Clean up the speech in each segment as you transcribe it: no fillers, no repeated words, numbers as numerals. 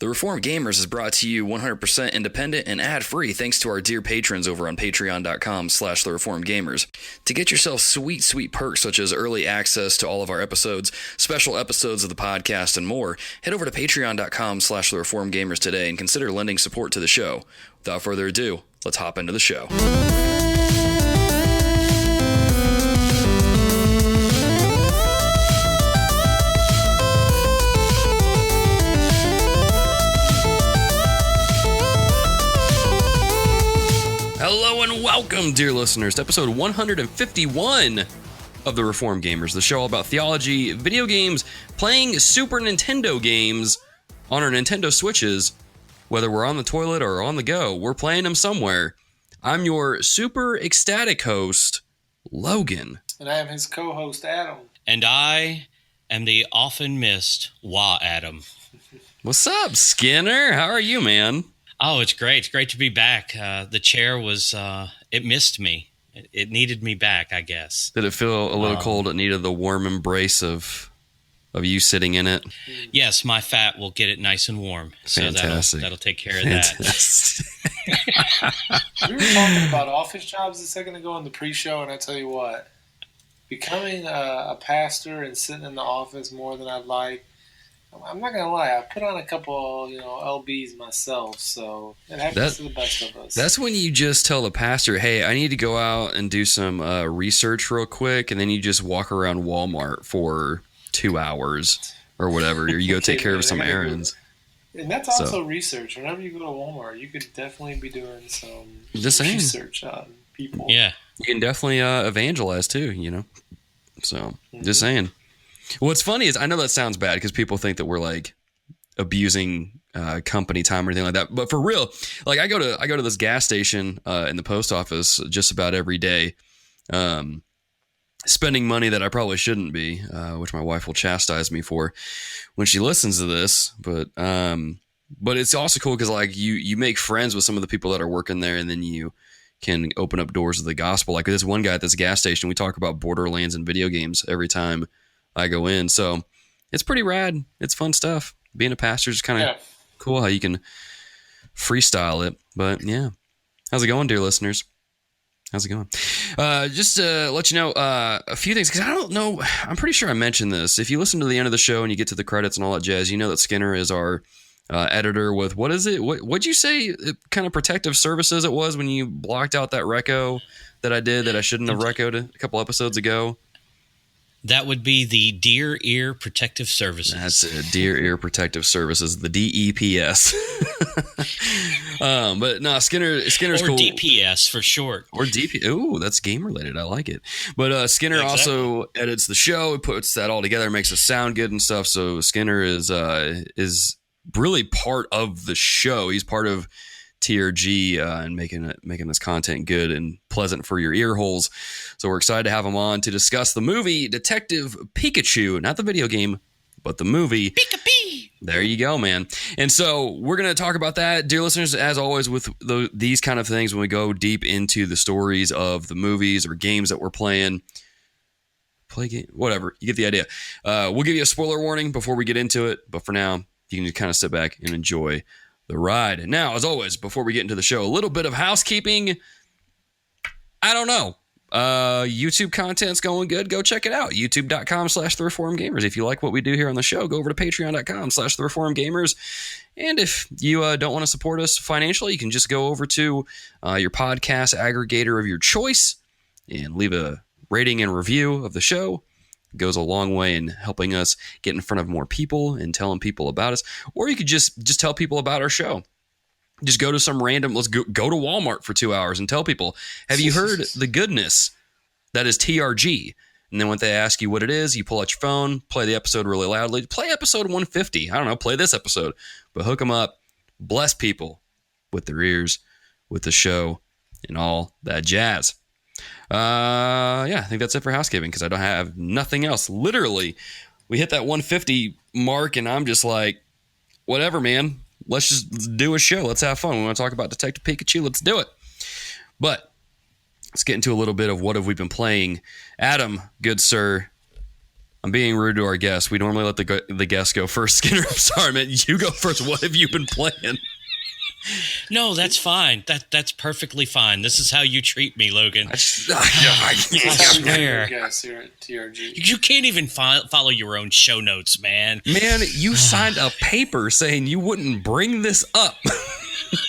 The Reformed Gamers is brought to you 100% independent and ad-free thanks to our dear patrons over on patreon.com/thereformedgamers. To get yourself sweet perks such as early access to all of our episodes, special episodes of the podcast, and more, head over to patreon.com/thereformedgamers today and consider lending support to the show. Without further ado, let's hop into the show. Hello and welcome, dear listeners, to episode 151 of The Reformed Gamers, the show all about theology, video games, playing Super Nintendo games on our Nintendo Switches. Whether we're on the toilet or on the go, we're playing them somewhere. I'm your super ecstatic host, Logan. And I am his co-host, Adam. And I am the often missed Adam. What's up, Skinner? How are you, man? Oh, it's great. It's great to be back. The chair was, it missed me. It needed me back, I guess. Did it feel a little cold? It needed the warm embrace of you sitting in it? Yes, my fat will get it nice and warm. Fantastic. So that'll take care of that. We were talking about office jobs a second ago in the pre-show, and I tell you what, becoming a pastor and sitting in the office more than I'd like, I'm not going to lie, I put on a couple, LBs myself, so it happens to the best of us. That's when you just tell the pastor, hey, I need to go out and do some research real quick, and then you just walk around Walmart for 2 hours or whatever, or you go take care of some errands. And that's also research. Whenever you go to Walmart, you could definitely be doing some research on people. Yeah. You can definitely evangelize too, So, just saying. What's funny is I know that sounds bad because people think that we're like abusing company time or anything like that. But for real, like I go to this gas station in the post office just about every day, spending money that I probably shouldn't be, which my wife will chastise me for when she listens to this. But it's also cool because like you make friends with some of the people that are working there, and then you can open up doors of the gospel. Like this one guy at this gas station, we talk about Borderlands and video games every time I go in. So it's pretty rad. It's fun stuff. Being a pastor is kind of cool how you can freestyle it. But yeah. How's it going, dear listeners? How's it going? Just to let you know a few things, because I don't know. I'm pretty sure I mentioned this. If you listen to the end of the show and you get to the credits and all that jazz, you know that Skinner is our editor with, what is it? What'd you say kind of protective services it was when you blocked out that Reco that I did that I shouldn't have Reco'd a couple episodes ago? That would be the Deer Ear Protective Services. That's it, Deer Ear Protective Services, the DEPS. But no, Skinner's or cool. DPS for short. Or DP. Ooh, that's game related. I like it. But Skinner also edits the show, puts that all together, makes us sound good and stuff. So Skinner is really part of the show. He's part of TRG and making this content good and pleasant for your ear holes. So we're excited to have him on to discuss the movie Detective Pikachu, not the video game, but the movie. Pika-pee! There you go, man. And so we're going to talk about that, dear listeners, as always with these kind of things when we go deep into the stories of the movies or games that we're playing. Play game, whatever. You get the idea. We'll give you a spoiler warning before we get into it, but for now, you can just kind of sit back and enjoy the ride. And now, as always, before we get into the show, a little bit of housekeeping. I don't know. YouTube content's going good. Go check it out. YouTube.com/thereformedgamers. If you like what we do here on the show, go over to patreon.com/thereformedgamers. And if you don't want to support us financially, you can just go over to your podcast aggregator of your choice and leave a rating and review of the show. It goes a long way in helping us get in front of more people and telling people about us. Or you could just tell people about our show. Just go to some random, let's go to Walmart for 2 hours and tell people, have you heard the goodness that is TRG? And then when they ask you what it is, you pull out your phone, play the episode really loudly. Play episode 150. I don't know, play this episode. But hook them up. Bless people with their ears, with the show, and all that jazz. I think that's it for housekeeping because I don't have nothing else. Literally, we hit that 150 mark, and I'm just like, whatever, man. Let's just do a show. Let's have fun. We want to talk about Detective Pikachu. Let's do it. But let's get into a little bit of what have we been playing. Adam, good sir, I'm being rude to our guests. We normally let the guests go first. Skinner, I'm sorry, man. You go first. What have you been playing? No, that's fine. That's perfectly fine. This is how you treat me, Logan. I swear. Guys here at TRG. You can't even follow your own show notes, man. Man, you signed a paper saying you wouldn't bring this up.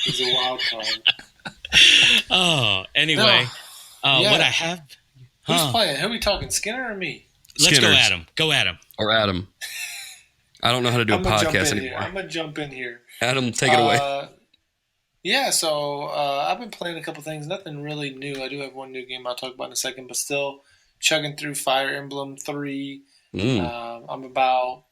He's a wild card. Oh, anyway. Yeah. What I have... Who's playing? Who are we talking, Skinner or me? Let's Skinners. go at him. Go at him. Or Adam. I don't know how to do a podcast anymore. I'm going to jump in here. Adam, take it away. Yeah, so I've been playing a couple things. Nothing really new. I do have one new game I'll talk about in a second, but still chugging through Fire Emblem 3. I'm about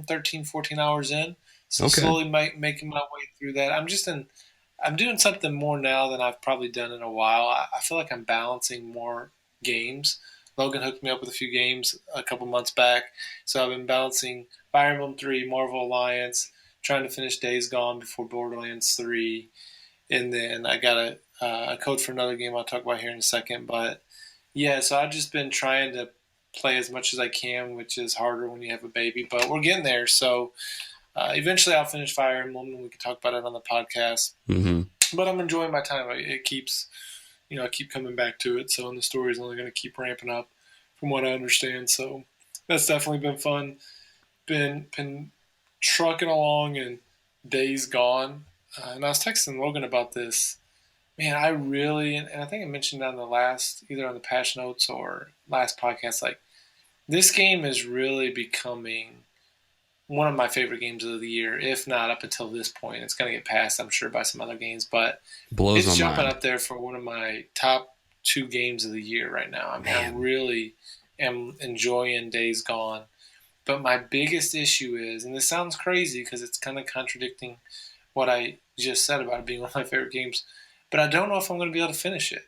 13, 14 hours in. So slowly making my way through that. I'm doing something more now than I've probably done in a while. I feel like I'm balancing more games. Logan hooked me up with a few games a couple months back. So I've been balancing Fire Emblem 3, Marvel Alliance, trying to finish Days Gone before Borderlands 3. And then I got a code for another game I'll talk about here in a second. But yeah, so I've just been trying to play as much as I can, which is harder when you have a baby. But we're getting there. So eventually I'll finish Fire Emblem and we can talk about it on the podcast. Mm-hmm. But I'm enjoying my time. It keeps, I keep coming back to it. So and the story is only going to keep ramping up from what I understand. So that's definitely been fun. Been trucking along and Days Gone. And I was texting Logan about this. Man, I really, and I think I mentioned on either on the patch notes or last podcast, like this game is really becoming one of my favorite games of the year, if not up until this point. It's going to get passed, I'm sure, by some other games, but it's jumping up there for one of my top 2 games of the year right now. I mean, I really am enjoying Days Gone. But my biggest issue is, and this sounds crazy because it's kind of contradicting what I just said about it being one of my favorite games, but I don't know if I'm going to be able to finish it.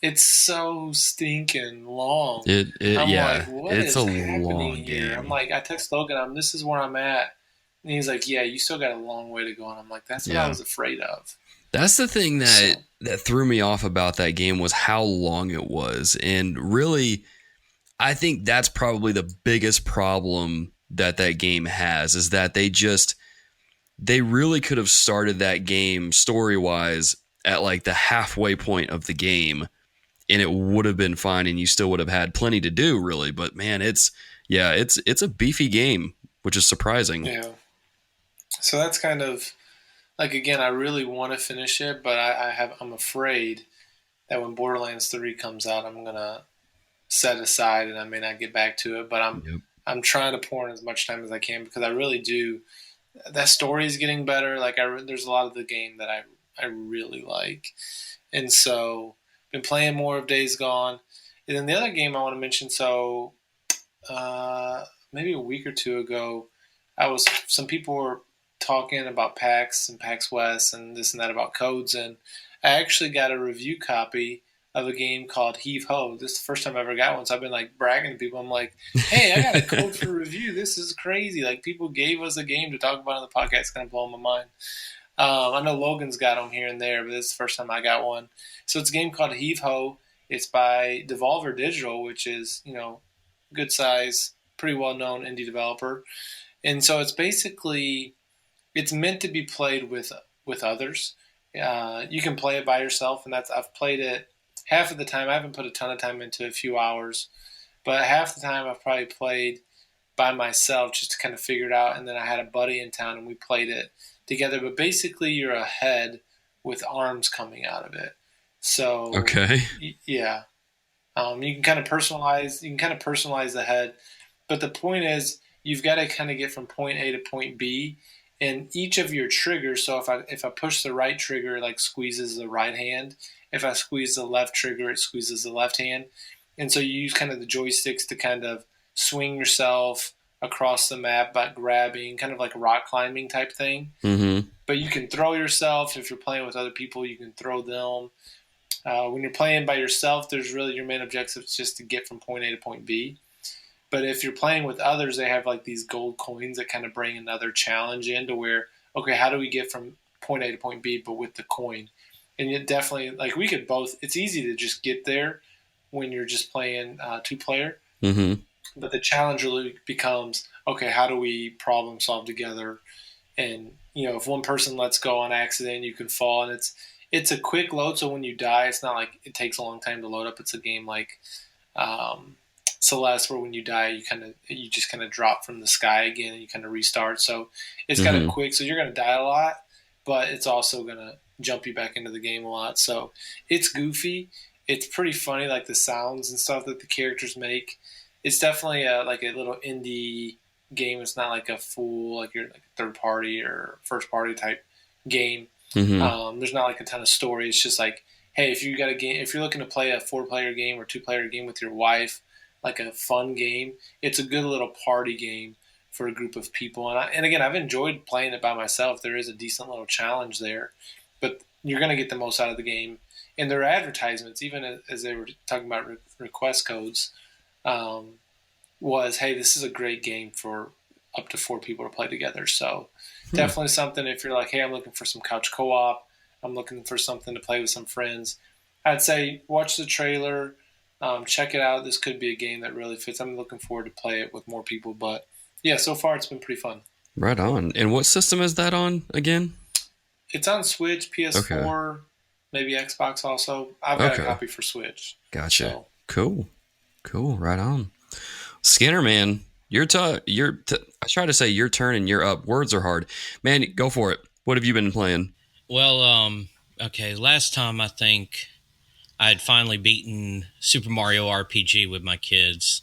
It's so stinking long. It's a long game. I'm like, I text Logan, this is where I'm at. And he's like, yeah, you still got a long way to go. And I'm like, that's what I was afraid of. That's the thing that threw me off about that game was how long it was. And really, I think that's probably the biggest problem that game has is that they really could have started that game story-wise at like the halfway point of the game and it would have been fine and you still would have had plenty to do really. But man, it's a beefy game, which is surprising. Yeah. So that's kind of like, again, I really want to finish it, but I'm afraid that when Borderlands 3 comes out, I'm going to set aside and I may not get back to it, but I'm trying to pour in as much time as I can because I really do. That story is getting better. Like there's a lot of the game that I really like. And so been playing more of Days Gone. And then the other game I want to mention, so maybe a week or two ago, some people were talking about PAX and PAX West and this and that about codes, and I actually got a review copy of a game called Heave Ho. This is the first time I ever got one, so I've been like bragging to people. I'm like, hey, I got a code for review. This is crazy. Like people gave us a game to talk about on the podcast. It's kind of blowing my mind. I know Logan's got them here and there, but this is the first time I got one. So it's a game called Heave Ho. It's by Devolver Digital, which is, good size, pretty well-known indie developer. And so it's meant to be played with others. You can play it by yourself, and I've played it half of the time. I haven't put a ton of time into a few hours, but half the time I've probably played by myself just to kind of figure it out. And then I had a buddy in town and we played it together. But basically you're a head with arms coming out of it. So, yeah. You can kind of personalize the head. But the point is you've got to kind of get from point A to point B. And each of your triggers, so if I push the right trigger, it like squeezes the right hand. If I squeeze the left trigger, it squeezes the left hand. And so you use kind of the joysticks to kind of swing yourself across the map by grabbing, kind of like a rock climbing type thing. Mm-hmm. But you can throw yourself. If you're playing with other people, you can throw them. When you're playing by yourself, there's really your main objective is just to get from point A to point B. But if you're playing with others, they have like these gold coins that kind of bring another challenge into where, okay, how do we get from point A to point B, but with the coin? And it definitely, like we could both, it's easy to just get there when you're just playing 2-player. Mm-hmm. But the challenge really becomes, okay, how do we problem solve together? And if one person lets go on accident, you can fall, and it's a quick load. So when you die, it's not like it takes a long time to load up. It's a game like um, Celeste, where when you die, you just kind of drop from the sky again, and you kind of restart. So it's kind of quick. So you're going to die a lot, but it's also going to jump you back into the game a lot. So it's goofy. It's pretty funny, like the sounds and stuff that the characters make. It's definitely like a little indie game. It's not like a full, like you're like a third party or first party type game. There's not like a ton of story. It's just like, hey, if you got a game, if you're looking to play a 4-player game or 2-player game with your wife, like a fun game, it's a good little party game for a group of people. And again, I've enjoyed playing it by myself. There is a decent little challenge there, but you're going to get the most out of the game. And their advertisements, even as they were talking about request codes, was, hey, this is a great game for up to 4 people to play together. So definitely something if you're like, hey, I'm looking for some couch co-op, I'm looking for something to play with some friends, I'd say watch the trailer, check it out. This could be a game that really fits. I'm looking forward to play it with more people. But yeah, so far it's been pretty fun. Right on. And what system is that on again? It's on Switch, PS4, maybe Xbox also. I've got a copy for Switch. Gotcha. So. Cool. Right on. Skinner, man, I try to say your turn and you're up. Words are hard. Man, go for it. What have you been playing? Well, okay, last time I think I had finally beaten Super Mario RPG with my kids.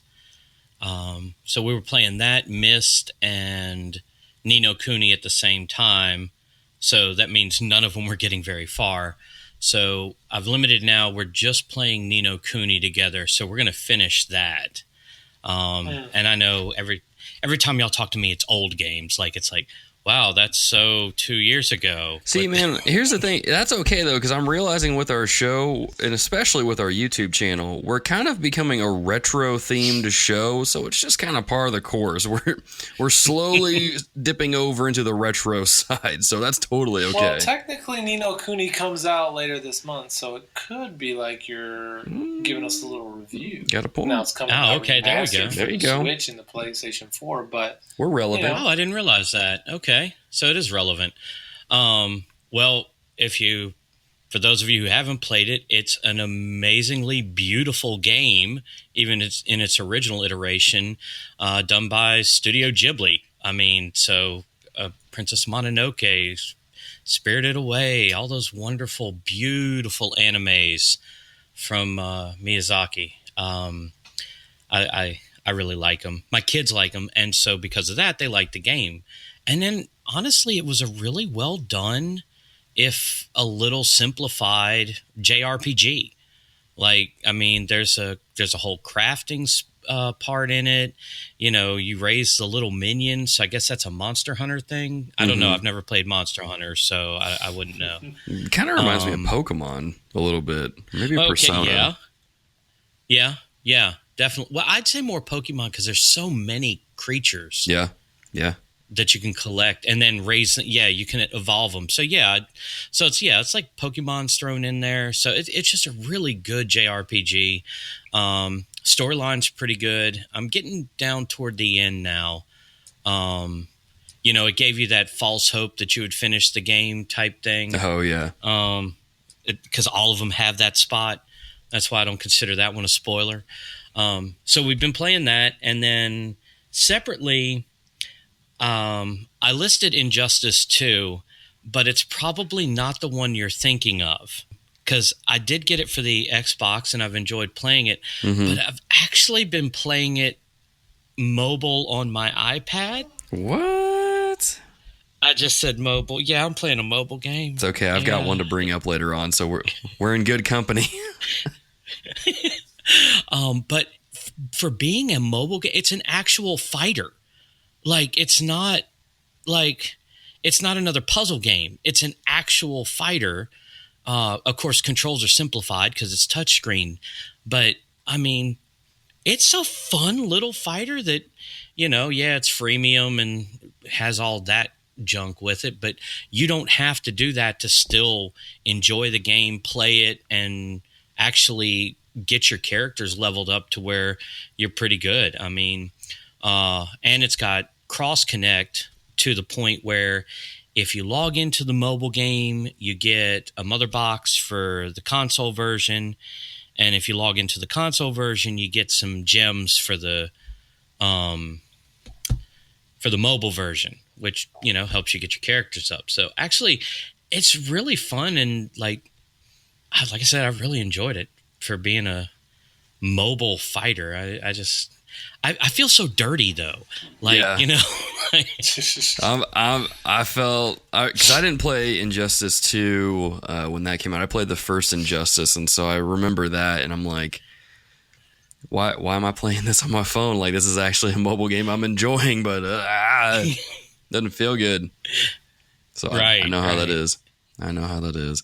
So we were playing that, Myst, and Ni no Kuni at the same time. So that means none of them were getting very far. So I've limited now. We're just playing Ni no Kuni together. So we're going to finish that. And I know every time y'all talk to me, it's old games. Like, it's like, wow, that's so 2 years ago. See, man, here's the thing. That's okay, though, because I'm realizing with our show, and especially with our YouTube channel, we're kind of becoming a retro-themed show, so it's just kind of par of the course. We're slowly dipping over into the retro side, so that's totally okay. Well, technically, Ni no Kuni comes out later this month, so it could be like you're giving us a little review. Got a point. Now it's coming out okay, there we go. There you go. Switch and the PlayStation 4, but we're relevant. Oh, I didn't realize that. Okay. So it is relevant. Well, for those of you who haven't played it, it's an amazingly beautiful game, even in its original iteration, done by Studio Ghibli. I mean, so Princess Mononoke, Spirited Away, all those wonderful, beautiful animes from Miyazaki. I really like them. My kids like them, and so because of that, they like the game. And then, honestly, it was a really well done, if a little simplified JRPG. Like, I mean, there's a whole crafting part in it. You know, you raise the little minions. So I guess that's a Monster Hunter thing. I don't know. I've never played Monster Hunter, so I wouldn't know. It kind of reminds me of Pokemon a little bit. Maybe a Persona. Yeah, definitely. Well, I'd say more Pokemon because there's so many creatures. Yeah. That you can collect and then raise. Yeah, you can evolve them. So it's like Pokemon's thrown in there. So it's just a really good JRPG. Storyline's pretty good. I'm getting down toward the end now. It gave you that false hope that you would finish the game type thing. Oh yeah. Because all of them have that spot. That's why I don't consider that one a spoiler. So we've been playing that, and then separately. I listed Injustice 2, but it's probably not the one you're thinking of, because I did get it for the Xbox and I've enjoyed playing it, but I've actually been playing it mobile on my iPad. What? I just said mobile. Yeah, I'm playing a mobile game. It's okay. I've got one to bring up later on, so we're in good company. But for being a mobile game, it's an actual fighter. Like, it's not another puzzle game. It's an actual fighter. Of course, controls are simplified because it's touchscreen. But, I mean, it's a fun little fighter that, it's freemium and has all that junk with it. But you don't have to do that to still enjoy the game, play it, and actually get your characters leveled up to where you're pretty good. I mean, and it's got cross connect to the point where if you log into the mobile game, you get a mother box for the console version. And if you log into the console version, you get some gems for the mobile version, which, you know, helps you get your characters up. So actually, it's really fun. And like I said, I really enjoyed it for being a mobile fighter. I feel so dirty though. Like, you know, I felt, because I didn't play Injustice 2 when that came out. I played the first Injustice, and so I remember that, and I'm like, why am I playing this on my phone? Like, this is actually a mobile game I'm enjoying, but doesn't feel good. So I know how that is. I know how that is.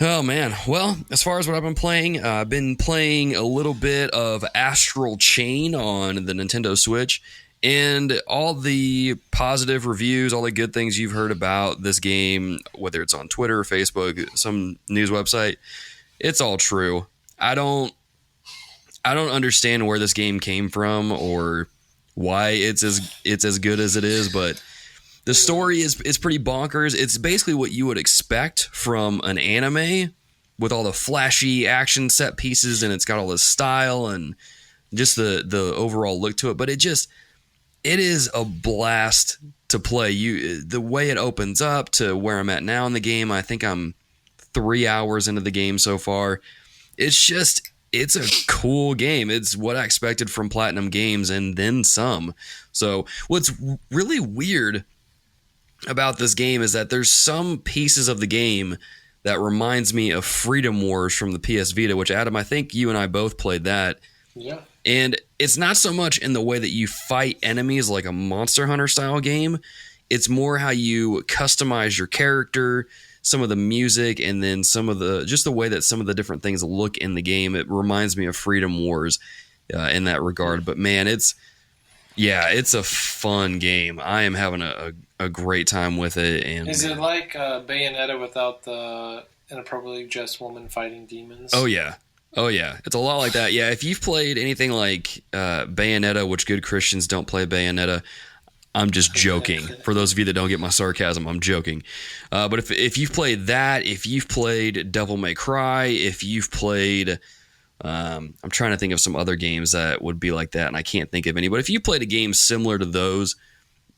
Oh, man. Well, as far as what I've been playing, I've been playing a little bit of Astral Chain on the Nintendo Switch, and all the positive reviews, all the good things you've heard about this game, whether it's on Twitter, Facebook, some news website, it's all true. I don't understand where this game came from or why it's as good as it is, but the story is pretty bonkers. It's basically what you would expect from an anime with all the flashy action set pieces, and it's got all the style and just the overall look to it. But it is a blast to play. The way it opens up to where I'm at now in the game, I think I'm 3 hours into the game so far. It's a cool game. It's what I expected from Platinum Games and then some. So what's really weird about this game is that there's some pieces of the game that reminds me of Freedom Wars from the PS Vita, which, Adam, I think you and I both played that. Yeah. And it's not so much in the way that you fight enemies like a Monster Hunter style game. It's more how you customize your character, some of the music, and then just the way that some of the different things look in the game. It reminds me of Freedom Wars in that regard. But man, it's a fun game. I am having a great time with it. And is it like Bayonetta without the inappropriately dressed woman fighting demons? Oh yeah, it's a lot like that. Yeah, if you've played anything like Bayonetta, which good Christians don't play Bayonetta, I'm just joking. For those of you that don't get my sarcasm, I'm joking. But if you've played that, if you've played Devil May Cry, if you've played I'm trying to think of some other games that would be like that, and I can't think of any. But if you played a game similar to those,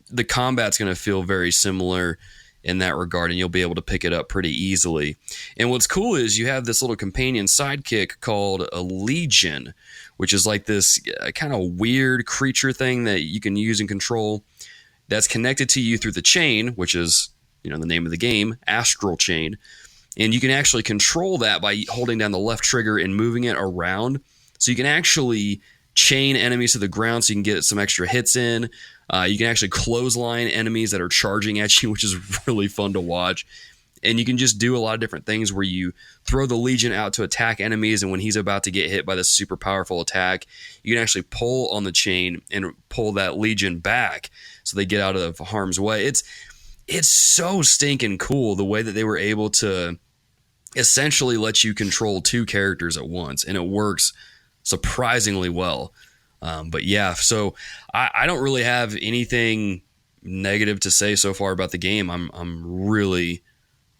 the combat's going to feel very similar in that regard, and you'll be able to pick it up pretty easily. And what's cool is you have this little companion sidekick called a Legion, which is like this kind of weird creature thing that you can use and control that's connected to you through the chain, which is, you know, the name of the game, Astral Chain. And you can actually control that by holding down the left trigger and moving it around. So you can actually chain enemies to the ground so you can get some extra hits in. You can actually clothesline enemies that are charging at you, which is really fun to watch. And you can just do a lot of different things where you throw the Legion out to attack enemies, and when he's about to get hit by this super powerful attack, you can actually pull on the chain and pull that Legion back so they get out of harm's way. It's so stinking cool the way that they were able to essentially let you control two characters at once, and it works surprisingly well. But yeah, so I don't really have anything negative to say so far about the game. I'm really,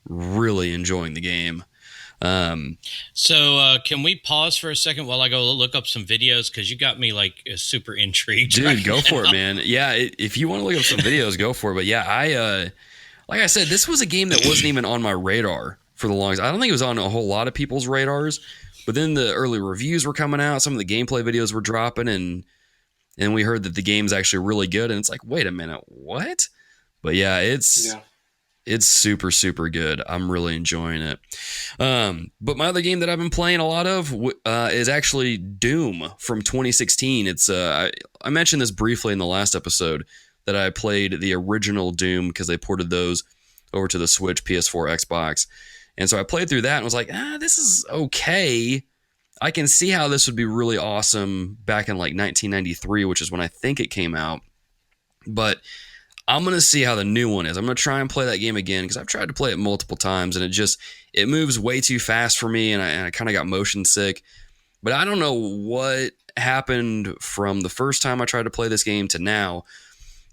really enjoying the game. So can we pause for a second while I go look up some videos? Because you got me like super intrigued. Dude, right go now. for it, man. Yeah, if you want to look up some videos, go for it. But yeah, like I said, this was a game that wasn't even on my radar for the longest. I don't think it was on a whole lot of people's radars. But then the early reviews were coming out. Some of the gameplay videos were dropping, and we heard that the game's actually really good. And it's like, wait a minute, what? But yeah, it's super, super good. I'm really enjoying it. But my other game that I've been playing a lot of is actually Doom from 2016. It's I mentioned this briefly in the last episode that I played the original Doom because they ported those over to the Switch, PS4, Xbox. And so I played through that and was like, this is okay. I can see how this would be really awesome back in like 1993, which is when I think it came out. But I'm going to see how the new one is. I'm going to try and play that game again because I've tried to play it multiple times, and it moves way too fast for me, and I kind of got motion sick. But I don't know what happened from the first time I tried to play this game to now.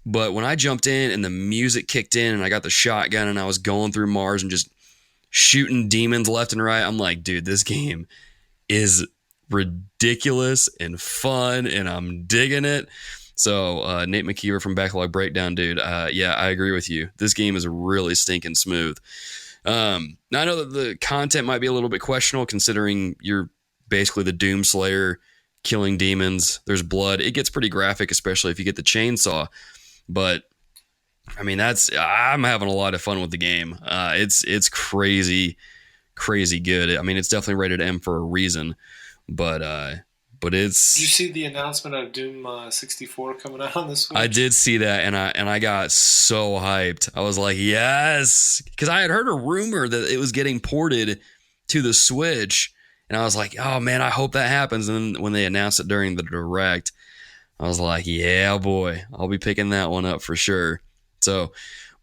But when I jumped in and the music kicked in and I got the shotgun and I was going through Mars and just shooting demons left and right, I'm like, dude, this game is ridiculous and fun and I'm digging it. So Nate McKeever from Backlog Breakdown, dude, yeah, I agree with you. This game is really stinking smooth. Now I know that the content might be a little bit questionable considering you're basically the Doom Slayer killing demons. There's blood. It gets pretty graphic, especially if you get the chainsaw. But I mean, I'm having a lot of fun with the game. It's crazy good. I mean, it's definitely rated M for a reason, but it's. Did you see the announcement of Doom 64 coming out on this week? I did see that, and I got so hyped. I was like, yes, because I had heard a rumor that it was getting ported to the Switch, and I was like, oh man, I hope that happens. And then when they announced it during the Direct, I was like, yeah, boy, I'll be picking that one up for sure. So,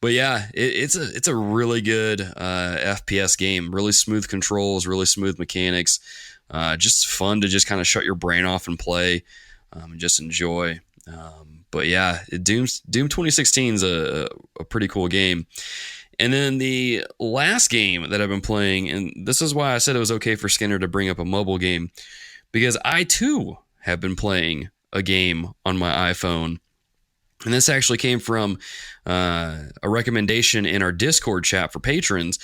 but yeah, it's a really good FPS game. Really smooth controls, really smooth mechanics. Just fun to just kind of shut your brain off and play, and just enjoy. But yeah, Doom 2016 is a pretty cool game. And then the last game that I've been playing, and this is why I said it was okay for Skinner to bring up a mobile game, because I too have been playing a game on my iPhone. And this actually came from a recommendation in our Discord chat for patrons.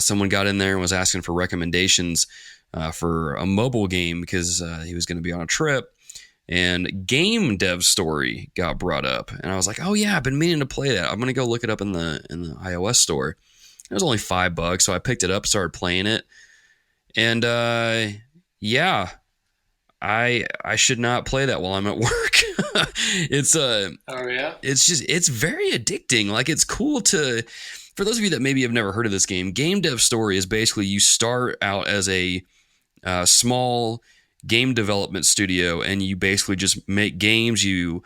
Someone got in there and was asking for recommendations for a mobile game because he was going to be on a trip. And Game Dev Story got brought up. And I was like, oh yeah, I've been meaning to play that. I'm going to go look it up in the iOS store. It was only $5, so I picked it up, started playing it. And yeah, I should not play that while I'm at work. It's oh yeah, it's very addicting. Like, it's cool to, for those of you that maybe have never heard of this game, Game Dev Story is basically you start out as a small game development studio and you basically just make games. You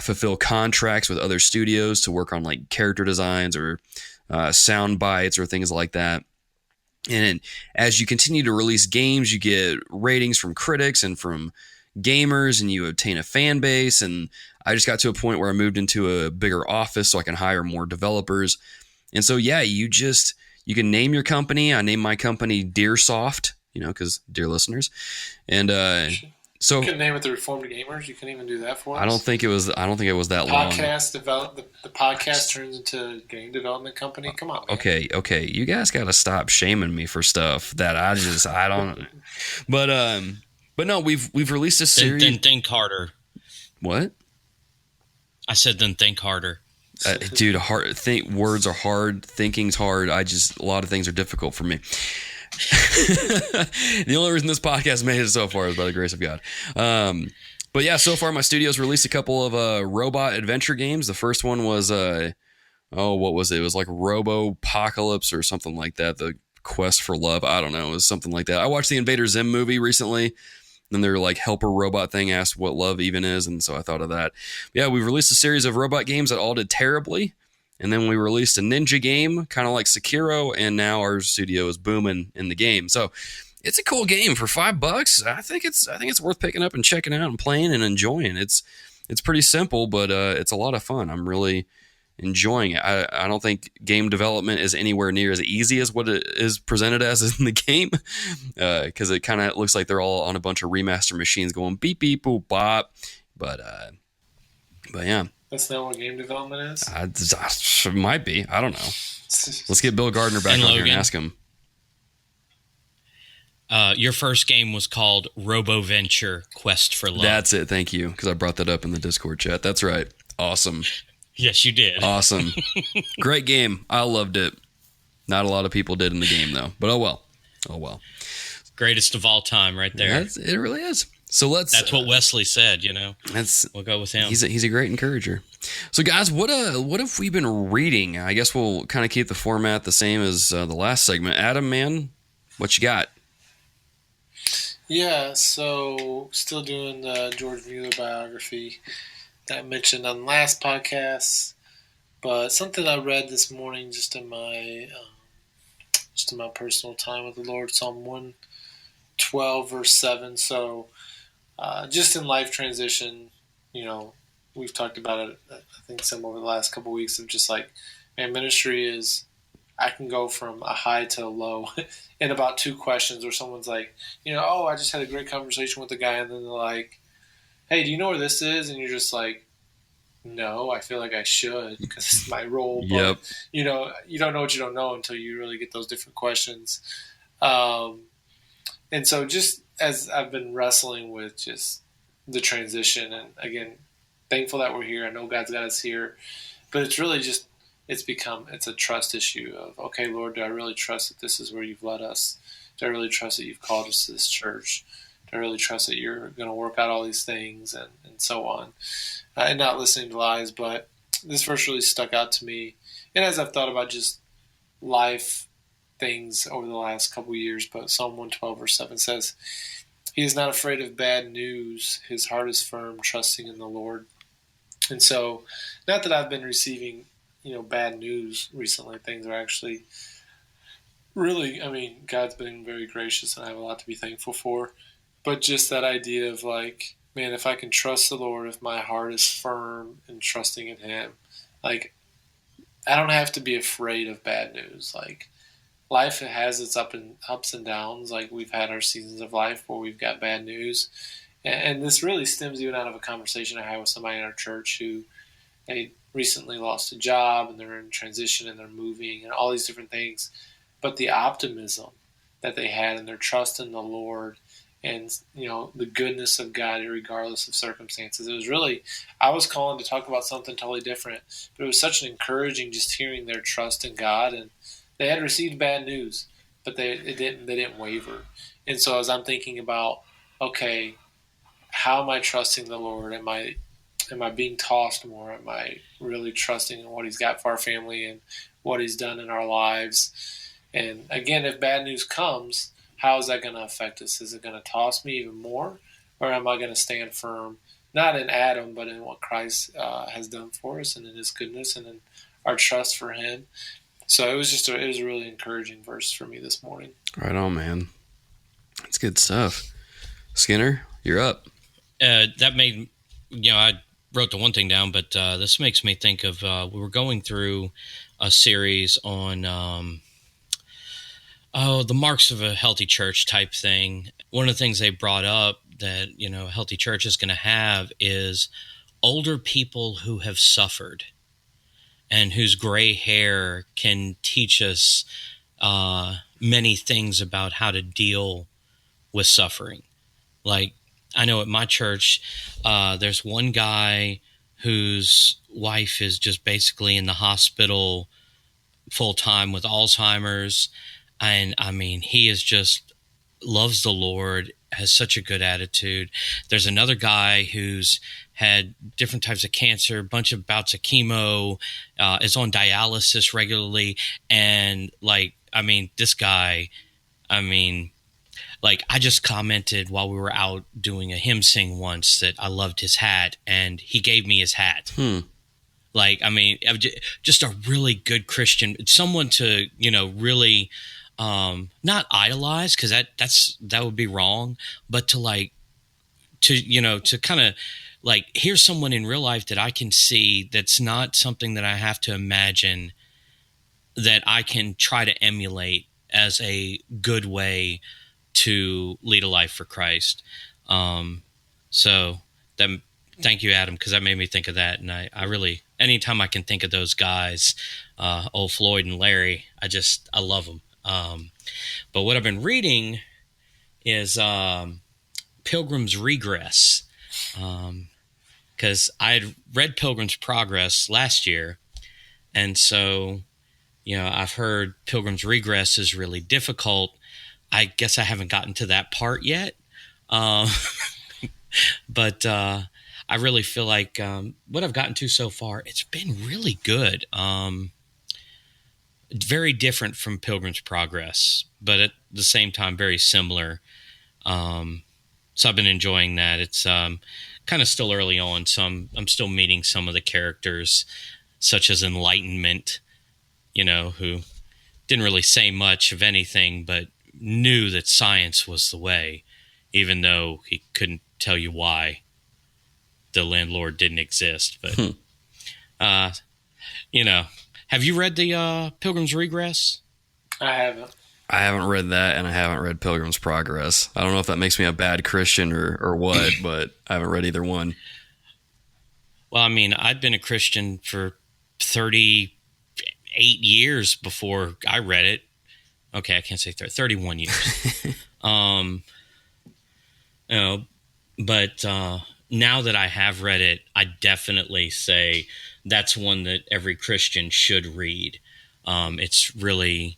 fulfill contracts with other studios to work on like character designs or sound bites or things like that. And as you continue to release games, you get ratings from critics and from gamers, and you obtain a fan base. And I just got to a point where I moved into a bigger office so I can hire more developers. And so, yeah, you can name your company. I named my company Dearsoft, because dear listeners. And so you can name it the Reformed Gamers. You can even do that for us. I don't think it was that long. The podcast turns into game development company. Come on, man. Okay. You guys got to stop shaming me for stuff that I don't. But no, we've released a series. Then think harder. What? I said then think harder. Dude, words are hard. Thinking's hard. A lot of things are difficult for me. The only reason this podcast made it so far is by the grace of God. But yeah, so far my studio's released a couple of robot adventure games. The first one was what was it? It was like Robopocalypse or something like that. The Quest for Love. I don't know. It was something like that. I watched the Invader Zim movie recently. And their like helper robot thing asked what love even is, and so I thought of that. But yeah, we released a series of robot games that all did terribly. And then we released a ninja game, kind of like Sekiro, and now our studio is booming in the game. So it's a cool game for $5. I think it's worth picking up and checking out and playing and enjoying. It's pretty simple, but it's a lot of fun. I'm really enjoying it. I don't think game development is anywhere near as easy as what it is presented as in the game, because it kind of looks like they're all on a bunch of remaster machines going beep beep boop bop. But yeah. That's not what game development is? It might be. I don't know. Let's get Bill Gardner back on here and ask him. Your first game was called RoboVenture Quest for Love. That's it. Thank you, because I brought that up in the Discord chat. That's right. Awesome. Yes, you did. Awesome. Great game. I loved it. Not a lot of people did in the game, though. But oh well. Greatest of all time right there. It really is. So that's what Wesley said, we'll go with him. He's a great encourager. So guys, what have we been reading? I guess we'll kind of keep the format the same as the last segment. Adam, man, what you got? Yeah, so still doing the George Mueller biography that I mentioned on the last podcast, but something I read this morning just in my personal time with the Lord, Psalm 12 verse 7. So just in life transition, we've talked about it, I think, some over the last couple of weeks, of just like, man, ministry is, I can go from a high to a low in about 2 questions, where someone's like, oh, I just had a great conversation with the guy, and then they're like, hey, do you know where this is? And you're just like, no, I feel like I should, because it's my role. Yep. But, you don't know what you don't know until you really get those different questions. And so just as I've been wrestling with just the transition, and again, thankful that we're here. I know God's got us here, but it's really just, it's a trust issue of, okay, Lord, do I really trust that this is where you've led us? Do I really trust that you've called us to this church? Do I really trust that you're going to work out all these things, and so on? And not listening to lies, but this verse really stuck out to me. And as I've thought about just life things over the last couple of years, but Psalm 112 verse 7 says, he is not afraid of bad news. His heart is firm, trusting in the Lord. And so, not that I've been receiving, bad news recently. Things are actually really, God's been very gracious, and I have a lot to be thankful for. But just that idea of like, man, if I can trust the Lord, if my heart is firm and trusting in him, like, I don't have to be afraid of bad news. Like, life has its ups and downs. Like, we've had our seasons of life where we've got bad news. And this really stems even out of a conversation I had with somebody in our church who, they recently lost a job, and they're in transition, and they're moving, and all these different things. But the optimism that they had, and their trust in the Lord, and the goodness of God regardless of circumstances. It was really, I was calling to talk about something totally different, but it was such an encouraging just hearing their trust in God. And they had received bad news, but they didn't waver. And so as I'm thinking about, okay, how am I trusting the Lord? Am I being tossed more? Am I really trusting in what he's got for our family and what he's done in our lives? And again, if bad news comes, how is that going to affect us? Is it going to toss me even more? Or am I going to stand firm, not in Adam, but in what Christ has done for us, and in his goodness, and in our trust for him? So it was a really encouraging verse for me this morning. Right on, man. That's good stuff. Skinner, you're up. That made, I wrote the one thing down, but this makes me think of, we were going through a series on, the marks of a healthy church type thing. One of the things they brought up that, a healthy church is going to have is older people who have suffered and whose gray hair can teach us many things about how to deal with suffering. Like, I know at my church, there's one guy whose wife is just basically in the hospital full time with Alzheimer's. And he is just loves the Lord, has such a good attitude. There's another guy who's had different types of cancer, a bunch of bouts of chemo, is on dialysis regularly. And this guy, I just commented while we were out doing a hymn sing once that I loved his hat, and he gave me his hat. Just a really good Christian, someone to, really, not idolize, because that would be wrong, but to kind of here's someone in real life that I can see, that's not something that I have to imagine, that I can try to emulate as a good way to lead a life for Christ. Thank you, Adam, because that made me think of that. And I really, anytime I can think of those guys, old Floyd and Larry, I love them. But what I've been reading is Pilgrim's Regress, because I had read Pilgrim's Progress last year, and so I've heard Pilgrim's Regress is really difficult. I guess I haven't gotten to that part yet, but I really feel like what I've gotten to so far, it's been really good. Very different from Pilgrim's Progress, but at the same time, very similar. So I've been enjoying that. It's kind of still early on, so I'm still meeting some of the characters, such as Enlightenment, who didn't really say much of anything, but knew that science was the way, even though he couldn't tell you why the landlord didn't exist. But, have you read the Pilgrim's Regress? I haven't. I haven't read that, and I haven't read Pilgrim's Progress. I don't know if that makes me a bad Christian or what, but I haven't read either one. Well, I mean, I'd been a Christian for 38 years before I read it. Okay, I can't say 31 years. But now that I have read it, I definitely say that's one that every Christian should read. It's really...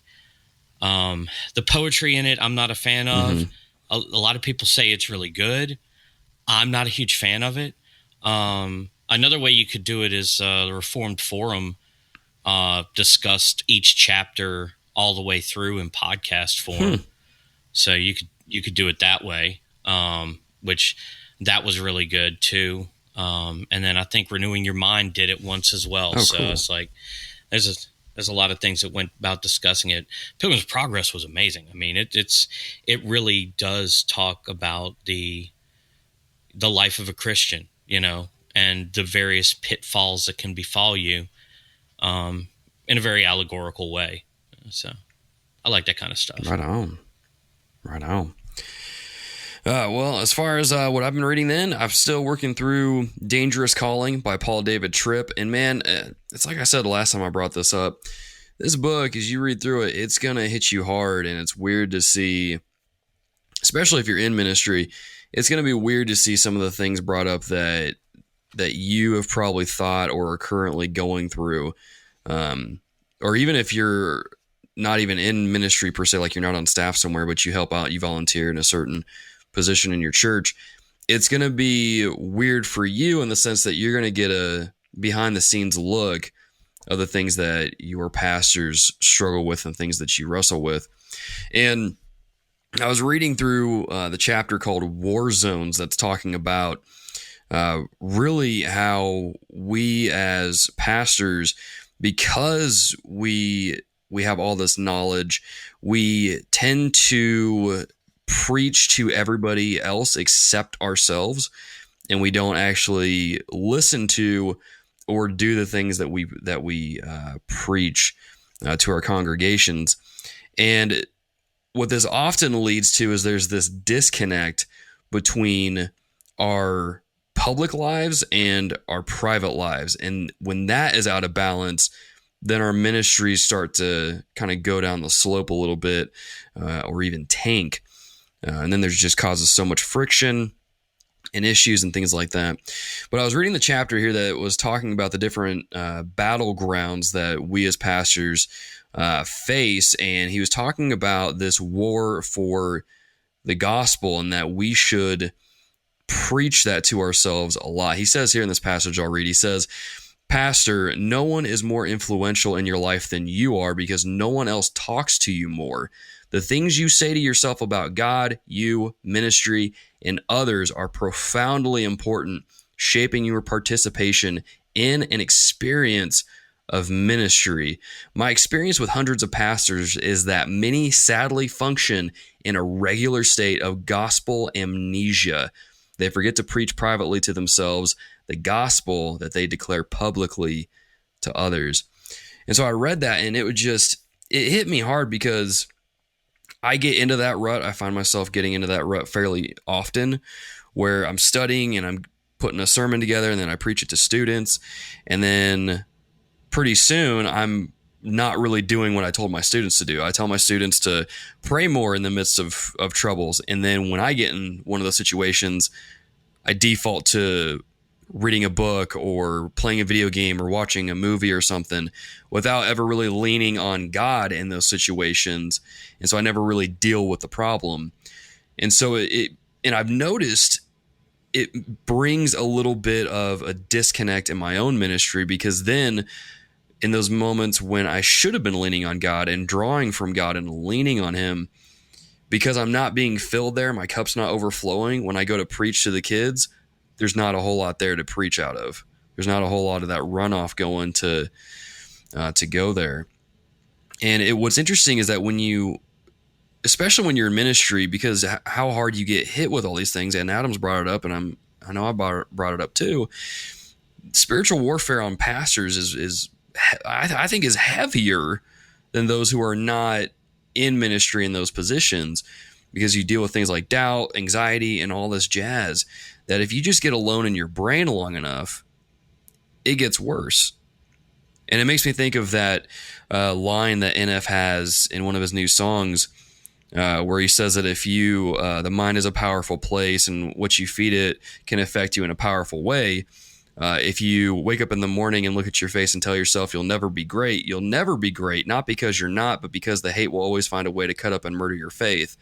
the poetry in it, I'm not a fan of. Mm-hmm. A lot of people say it's really good. I'm not a huge fan of it. Another way you could do it is the Reformed Forum discussed each chapter all the way through in podcast form. So you could do it that way, which that was really good too. And then I think Renewing Your Mind did it once as well. Oh, so cool. It's like there's a lot of things that went about discussing it. Pilgrim's Progress was amazing. I mean, it really does talk about the life of a Christian, and the various pitfalls that can befall you, in a very allegorical way. So I like that kind of stuff. Right on. Well, as far as what I've been reading then, I'm still working through Dangerous Calling by Paul David Tripp. And man, it's like I said last time I brought this up. This book, as you read through it, it's going to hit you hard. And it's weird to see, especially if you're in ministry, it's going to be weird to see some of the things brought up that you have probably thought or are currently going through. Or even if you're not even in ministry per se, like you're not on staff somewhere, but you help out, you volunteer in a certain position in your church, it's going to be weird for you in the sense that you're going to get a behind the scenes look of the things that your pastors struggle with and things that you wrestle with. And I was reading through the chapter called War Zones that's talking about really how we as pastors, because we have all this knowledge, we tend to preach to everybody else except ourselves, and we don't actually listen to or do the things that we preach to our congregations. And what this often leads to is there's this disconnect between our public lives and our private lives. And when that is out of balance, then our ministries start to kind of go down the slope a little bit, or even tank. And then there's just causes so much friction and issues and things like that. But I was reading the chapter here that was talking about the different battlegrounds that we as pastors face. And he was talking about this war for the gospel and that we should preach that to ourselves a lot. He says here in this passage I'll read, he says, "Pastor, no one is more influential in your life than you are because no one else talks to you more. The things you say to yourself about God, you, ministry, and others are profoundly important, shaping your participation in an experience of ministry. My experience with hundreds of pastors is that many sadly function in a regular state of gospel amnesia. They forget to preach privately to themselves the gospel that they declare publicly to others." And so I read that, and it hit me hard because I get into that rut. I find myself getting into that rut fairly often where I'm studying and I'm putting a sermon together and then I preach it to students. And then pretty soon I'm not really doing what I told my students to do. I tell my students to pray more in the midst of troubles. And then when I get in one of those situations, I default to reading a book or playing a video game or watching a movie or something without ever really leaning on God in those situations. And so I never really deal with the problem. And so and I've noticed it brings a little bit of a disconnect in my own ministry, because then in those moments when I should have been leaning on God and drawing from God and leaning on him, because I'm not being filled there, my cup's not overflowing. When I go to preach to the kids, there's not a whole lot there to preach out of. There's not a whole lot of that runoff going to go there. And what's interesting is that when you especially when you're in ministry, because how hard you get hit with all these things. And Adam's brought it up, and I know I brought it up too. Spiritual warfare on pastors is I think is heavier than those who are not in ministry in those positions, because you deal with things like doubt, anxiety, and all this jazz that if you just get alone in your brain long enough, it gets worse. And it makes me think of that line that NF has in one of his new songs, where he says that if you, the mind is a powerful place and what you feed it can affect you in a powerful way. If you wake up in the morning and look at your face and tell yourself you'll never be great, not because you're not, but because the hate will always find a way to cut up and murder your faith.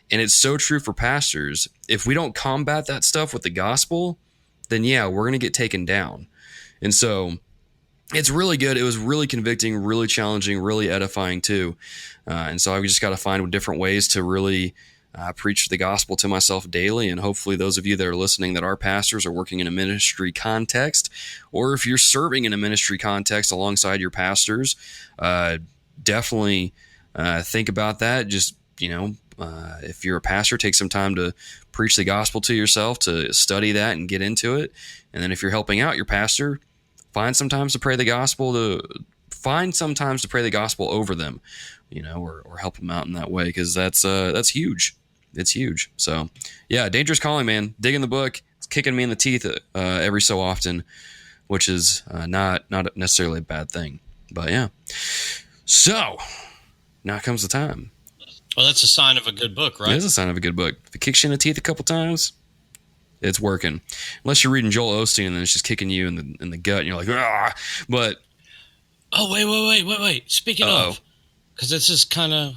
And it's so true for pastors. If we don't combat that stuff with the gospel, then yeah, we're going to get taken down. And so it's really good. It was really convicting, really challenging, really edifying too. And so I just got to find different ways to really preach the gospel to myself daily. And hopefully those of you that are listening that are pastors or working in a ministry context, or if you're serving in a ministry context alongside your pastors, definitely think about that. Just, if you're a pastor, take some time to preach the gospel to yourself, to study that and get into it. And then if you're helping out your pastor, find some times to pray the gospel over them, or help them out in that way, because that's huge. It's huge. So yeah, dangerous calling, man. Digging the book, it's kicking me in the teeth every so often, which is not necessarily a bad thing. But yeah. So now comes the time. Well, that's a sign of a good book, right? It is a sign of a good book. If it kicks you in the teeth a couple times, it's working. Unless you're reading Joel Osteen and then it's just kicking you in the gut and you're like, ah. But oh, wait. Speaking of, because this is kind of,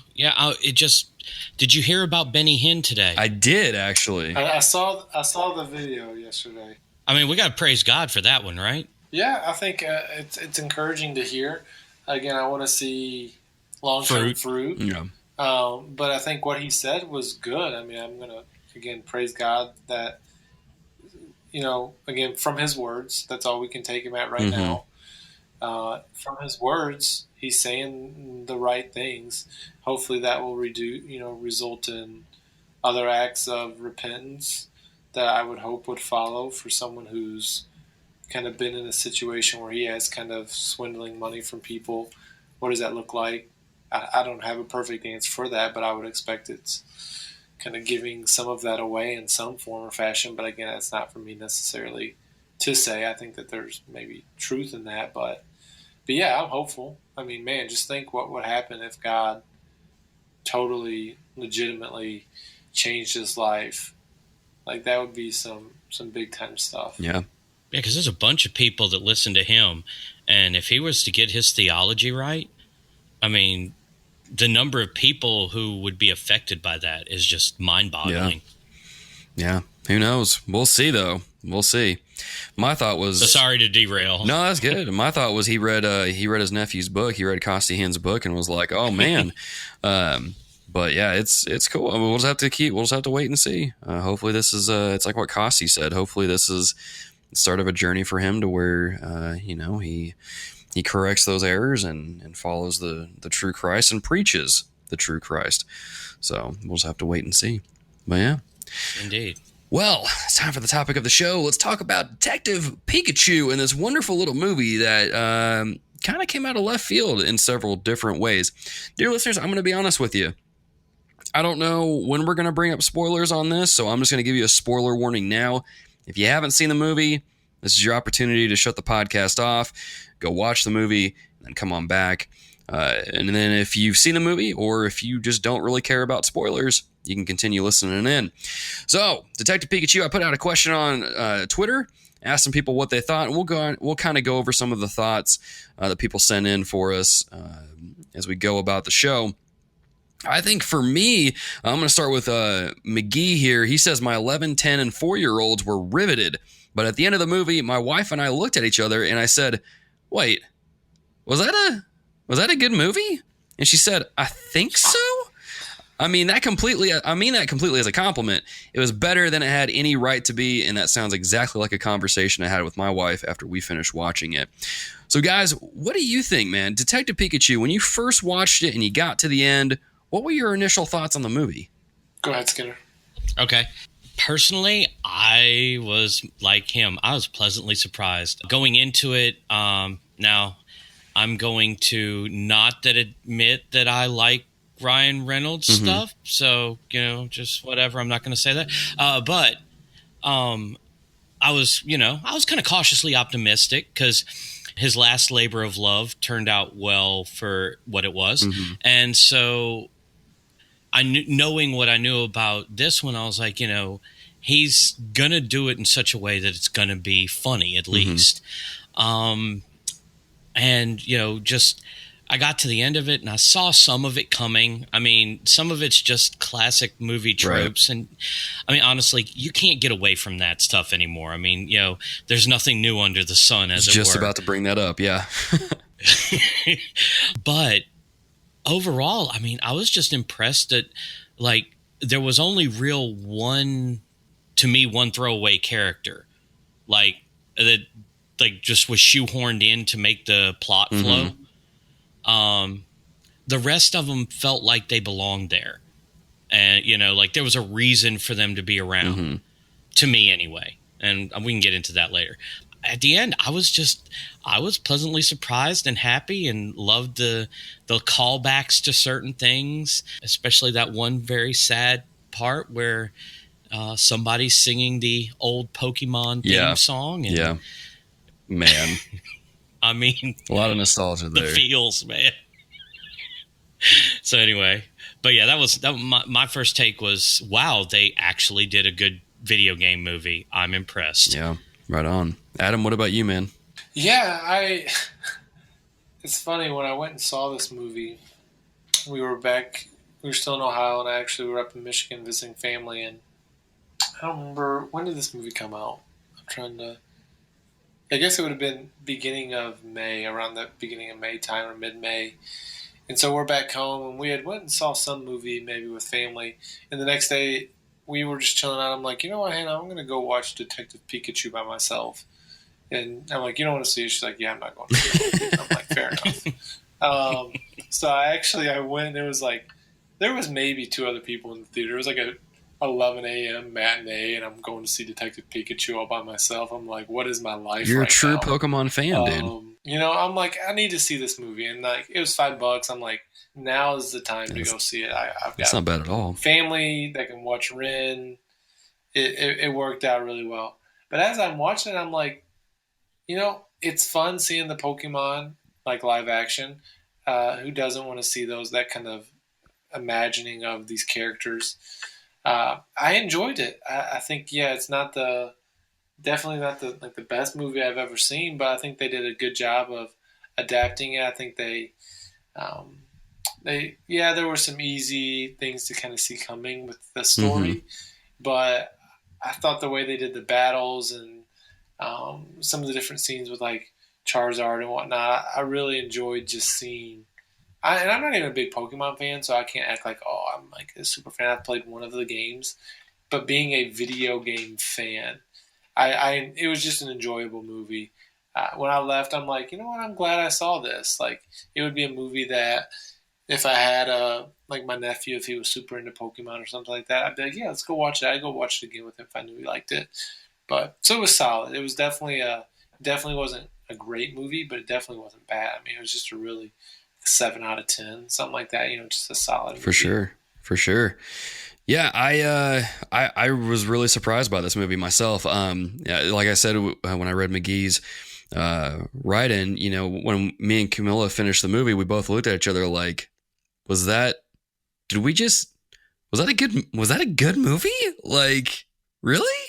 did you hear about Benny Hinn today? I did, actually. I saw the video yesterday. I mean, we got to praise God for that one, right? Yeah, I think it's encouraging to hear. Again, I want to see long-term fruit. Yeah. But I think what he said was good. I mean, I'm going to, again, praise God that, again, from his words, that's all we can take him at right now. From his words, he's saying the right things. Hopefully that will result in other acts of repentance that I would hope would follow for someone who's kind of been in a situation where he has kind of swindling money from people. What does that look like? I don't have a perfect answer for that, but I would expect it's kind of giving some of that away in some form or fashion. But again, that's not for me necessarily to say. I think that there's maybe truth in that, but yeah, I'm hopeful. I mean, man, just think what would happen if God totally, legitimately changed his life. Like, that would be some big time stuff. Yeah. Yeah, because there's a bunch of people that listen to him, and if he was to get his theology right, I mean, the number of people who would be affected by that is just mind-boggling. Yeah. Who knows? We'll see, though. We'll see. My thought was... So sorry to derail. No, that's good. My thought was he read his nephew's book. He read Costi Hinn's book and was like, oh, man. But yeah, it's cool. I mean, we'll just have to wait and see. Hopefully this is it's like what Costi said. Hopefully this is the start of a journey for him to where he corrects those errors and follows the true Christ and preaches the true Christ. So we'll just have to wait and see. But yeah. Indeed. Well, it's time for the topic of the show. Let's talk about Detective Pikachu and this wonderful little movie that kind of came out of left field in several different ways. Dear listeners, I'm going to be honest with you. I don't know when we're going to bring up spoilers on this, so I'm just going to give you a spoiler warning now. If you haven't seen the movie, this is your opportunity to shut the podcast off, go watch the movie, and then come on back. And then if you've seen the movie, or if you just don't really care about spoilers, you can continue listening in. So, Detective Pikachu, I put out a question on Twitter, asked some people what they thought, and we'll kind of go over some of the thoughts that people sent in for us as we go about the show. I think for me, I'm going to start with McGee here. He says, my 11, 10, and 4-year-olds were riveted. But at the end of the movie, my wife and I looked at each other and I said, wait, was that a good movie? And she said, I think so. I mean that completely as a compliment. It was better than it had any right to be, and that sounds exactly like a conversation I had with my wife after we finished watching it. So guys, what do you think, man? Detective Pikachu, when you first watched it and you got to the end, what were your initial thoughts on the movie? Go ahead, Skinner. Okay. Personally, I was like him. I was pleasantly surprised. Going into it, now I'm going to not that admit that I like Ryan Reynolds stuff. So, just whatever. I'm not going to say that. But I was kind of cautiously optimistic because his last labor of love turned out well for what it was. And so knowing what I knew about this one, I was like, he's going to do it in such a way that it's going to be funny at least. And, just I got to the end of it and I saw some of it coming. I mean, some of it's just classic movie tropes. Right. And I mean, honestly, you can't get away from that stuff anymore. I mean, there's nothing new under the sun, as it were. Just about to bring that up. Yeah. But overall, I mean, I was just impressed that, like, there was only real one throwaway character, like that, like just was shoehorned in to make the plot flow. The rest of them felt like they belonged there, and like there was a reason for them to be around. To me, anyway, and we can get into that later. At the end, I was pleasantly surprised and happy, and loved the callbacks to certain things, especially that one very sad part where somebody's singing the old Pokemon theme song. And, man, I mean, a lot of nostalgia there. The feels, man. So anyway, but yeah, that was my first take was, wow, they actually did a good video game movie. I'm impressed. Yeah. Right on. Adam, what about you, man? Yeah, it's funny, when I went and saw this movie, we were still in Ohio, and we were up in Michigan visiting family, and I don't remember, when did this movie come out? I guess it would have been beginning of May, around the beginning of May time, or mid-May. And so we're back home, and we had went and saw some movie, maybe with family, and the next day, we were just chilling out. I'm like, you know what, Hannah, I'm going to go watch Detective Pikachu by myself. And I'm like, you don't want to see it? She's like, yeah, I'm not going to see it. I'm like, fair enough. So I went, there was maybe two other people in the theater. It was like a 11 a.m. matinee, and I'm going to see Detective Pikachu all by myself. I'm like, what is my life You're right a true now? Pokemon fan, dude. I'm like, I need to see this movie. And like, it was $5. I'm like, now is the time to go see it. I've got That's not bad at all. Family that can watch Ren. It worked out really well. But as I'm watching it, I'm like, it's fun seeing the Pokemon, like, live action. Who doesn't want to see that kind of imagining of these characters? I enjoyed it. I think, it's definitely not the best movie I've ever seen, but I think they did a good job of adapting it. I think there were some easy things to kind of see coming with the story, but I thought the way they did the battles and some of the different scenes with, like, Charizard and whatnot, I really enjoyed just seeing. And I'm not even a big Pokemon fan, so I can't act like, I'm like a super fan. I've played one of the games, but being a video game fan, it was just an enjoyable movie. When I left, I'm like, you know what? I'm glad I saw this. Like, it would be a movie that if I had like my nephew, if he was super into Pokemon or something like that, I'd be like, yeah, let's go watch it. I'd go watch it again with him if I knew he liked it. But so it was solid. It was definitely wasn't a great movie, but it definitely wasn't bad. I mean, it was just a really 7 out of 10, something like that. Just a solid movie. For sure. Yeah, I was really surprised by this movie myself. Like I said, when I read McGee's write-in, when me and Camilla finished the movie, we both looked at each other like, was that a good movie? Like, really?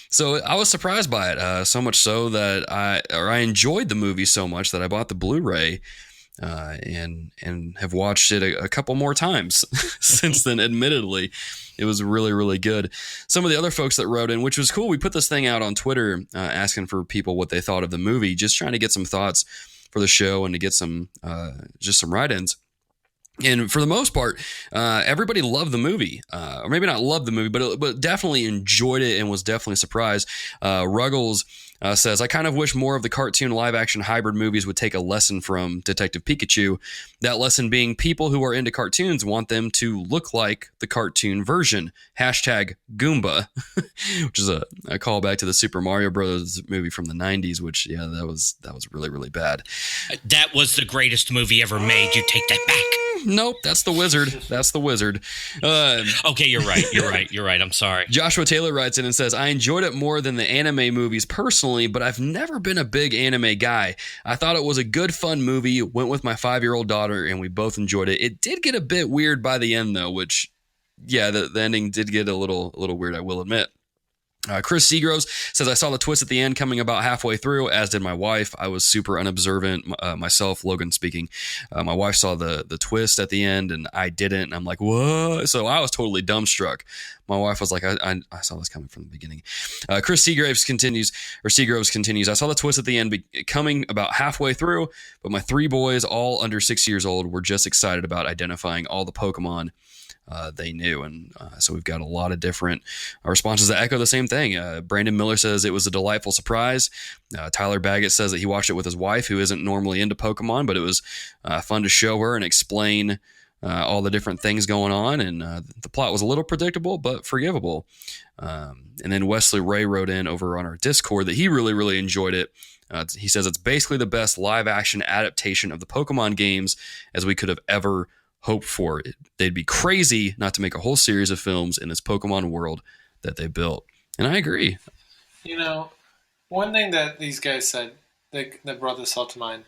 So I was surprised by it, so much so that I enjoyed the movie so much that I bought the Blu-ray and have watched it a couple more times since then. Admittedly, it was really, really good. Some of the other folks that wrote in, which was cool, we put this thing out on Twitter asking for people what they thought of the movie, just trying to get some thoughts for the show and to get some just some write-ins. And for the most part, everybody loved the movie, or maybe not loved the movie, but definitely enjoyed it and was definitely surprised. Ruggles says, I kind of wish more of the cartoon live-action hybrid movies would take a lesson from Detective Pikachu. That lesson being people who are into cartoons want them to look like the cartoon version. Hashtag Goomba, which is a callback to the Super Mario Bros. Movie from the 90s, which, yeah, that was really, really bad. That was the greatest movie ever made. You take that back. Nope, that's the Wizard. That's the Wizard. Okay, you're right. I'm sorry. Joshua Taylor writes in and says, I enjoyed it more than the anime movies personally, but I've never been a big anime guy. I thought it was a good, fun movie, went with my 5-year-old daughter, and we both enjoyed it. It did get a bit weird by the end, though, which, yeah, the ending did get a little weird, I will admit. Chris Seagroves says, I saw the twist at the end coming about halfway through, as did my wife. I was super unobservant myself, Logan speaking. My wife saw the twist at the end and I didn't. And I'm like, what? So I was totally dumbstruck. My wife was like, I saw this coming from the beginning. Chris Seagroves continues, I saw the twist at the end coming about halfway through, but my 3 boys, all under 6 years old, were just excited about identifying all the Pokemon they knew. And so we've got a lot of different responses that echo the same thing. Brandon Miller says it was a delightful surprise. Tyler Baggett says that he watched it with his wife, who isn't normally into Pokemon, but it was fun to show her and explain all the different things going on. And the plot was a little predictable, but forgivable. And then Wesley Ray wrote in over on our Discord that he really, really enjoyed it. He says it's basically the best live action adaptation of the Pokemon games as we could have ever hope for. They'd be crazy not to make a whole series of films in this Pokemon world that they built. And I agree. You know, one thing that these guys said that brought this all to mind,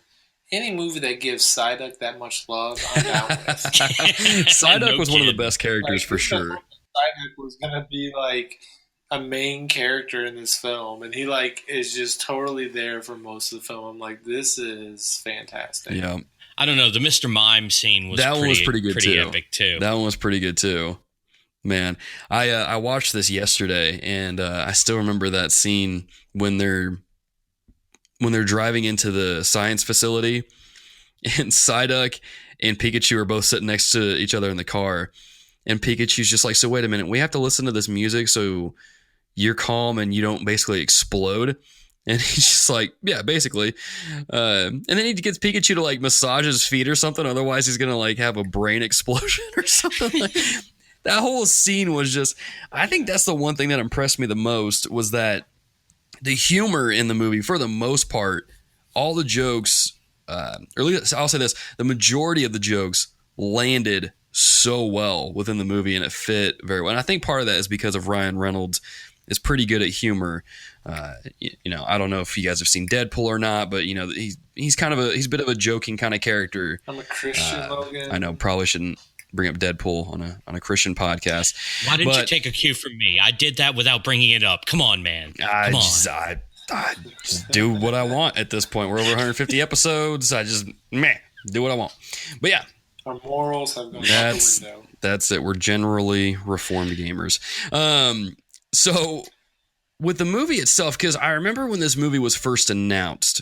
any movie that gives Psyduck that much love, I'm down with. Psyduck was one of the best characters for sure. Psyduck was going to be like a main character in this film, and he like is just totally there for most of the film. I'm like, this is fantastic. Yeah. I don't know. The Mr. Mime scene was pretty good too. Epic too. That one was pretty good too. Man, I watched this yesterday, and I still remember that scene when they're driving into the science facility, and Psyduck and Pikachu are both sitting next to each other in the car, and Pikachu's just like, so wait a minute, we have to listen to this music so you're calm and you don't basically explode. And he's just like, yeah, basically. And then he gets Pikachu to like massage his feet or something. Otherwise, he's going to like have a brain explosion or something. Like, that whole scene was just, I think that's the one thing that impressed me the most was that the humor in the movie, for the most part, all the jokes, or at least I'll say this, the majority of the jokes landed so well within the movie and it fit very well. And I think part of that is because of Ryan Reynolds is pretty good at humor. You know, I don't know if you guys have seen Deadpool or not, but you know, he's a bit of a joking kind of character. I'm a Christian, Logan. I know, probably shouldn't bring up Deadpool on a Christian podcast. Why didn't you take a cue from me? I did that without bringing it up. Come on, man. I just do what I want at this point. We're over 150 episodes. I just do what I want. But yeah, our morals have gone out the window. That's it. We're generally reformed gamers. So with the movie itself, because I remember when this movie was first announced,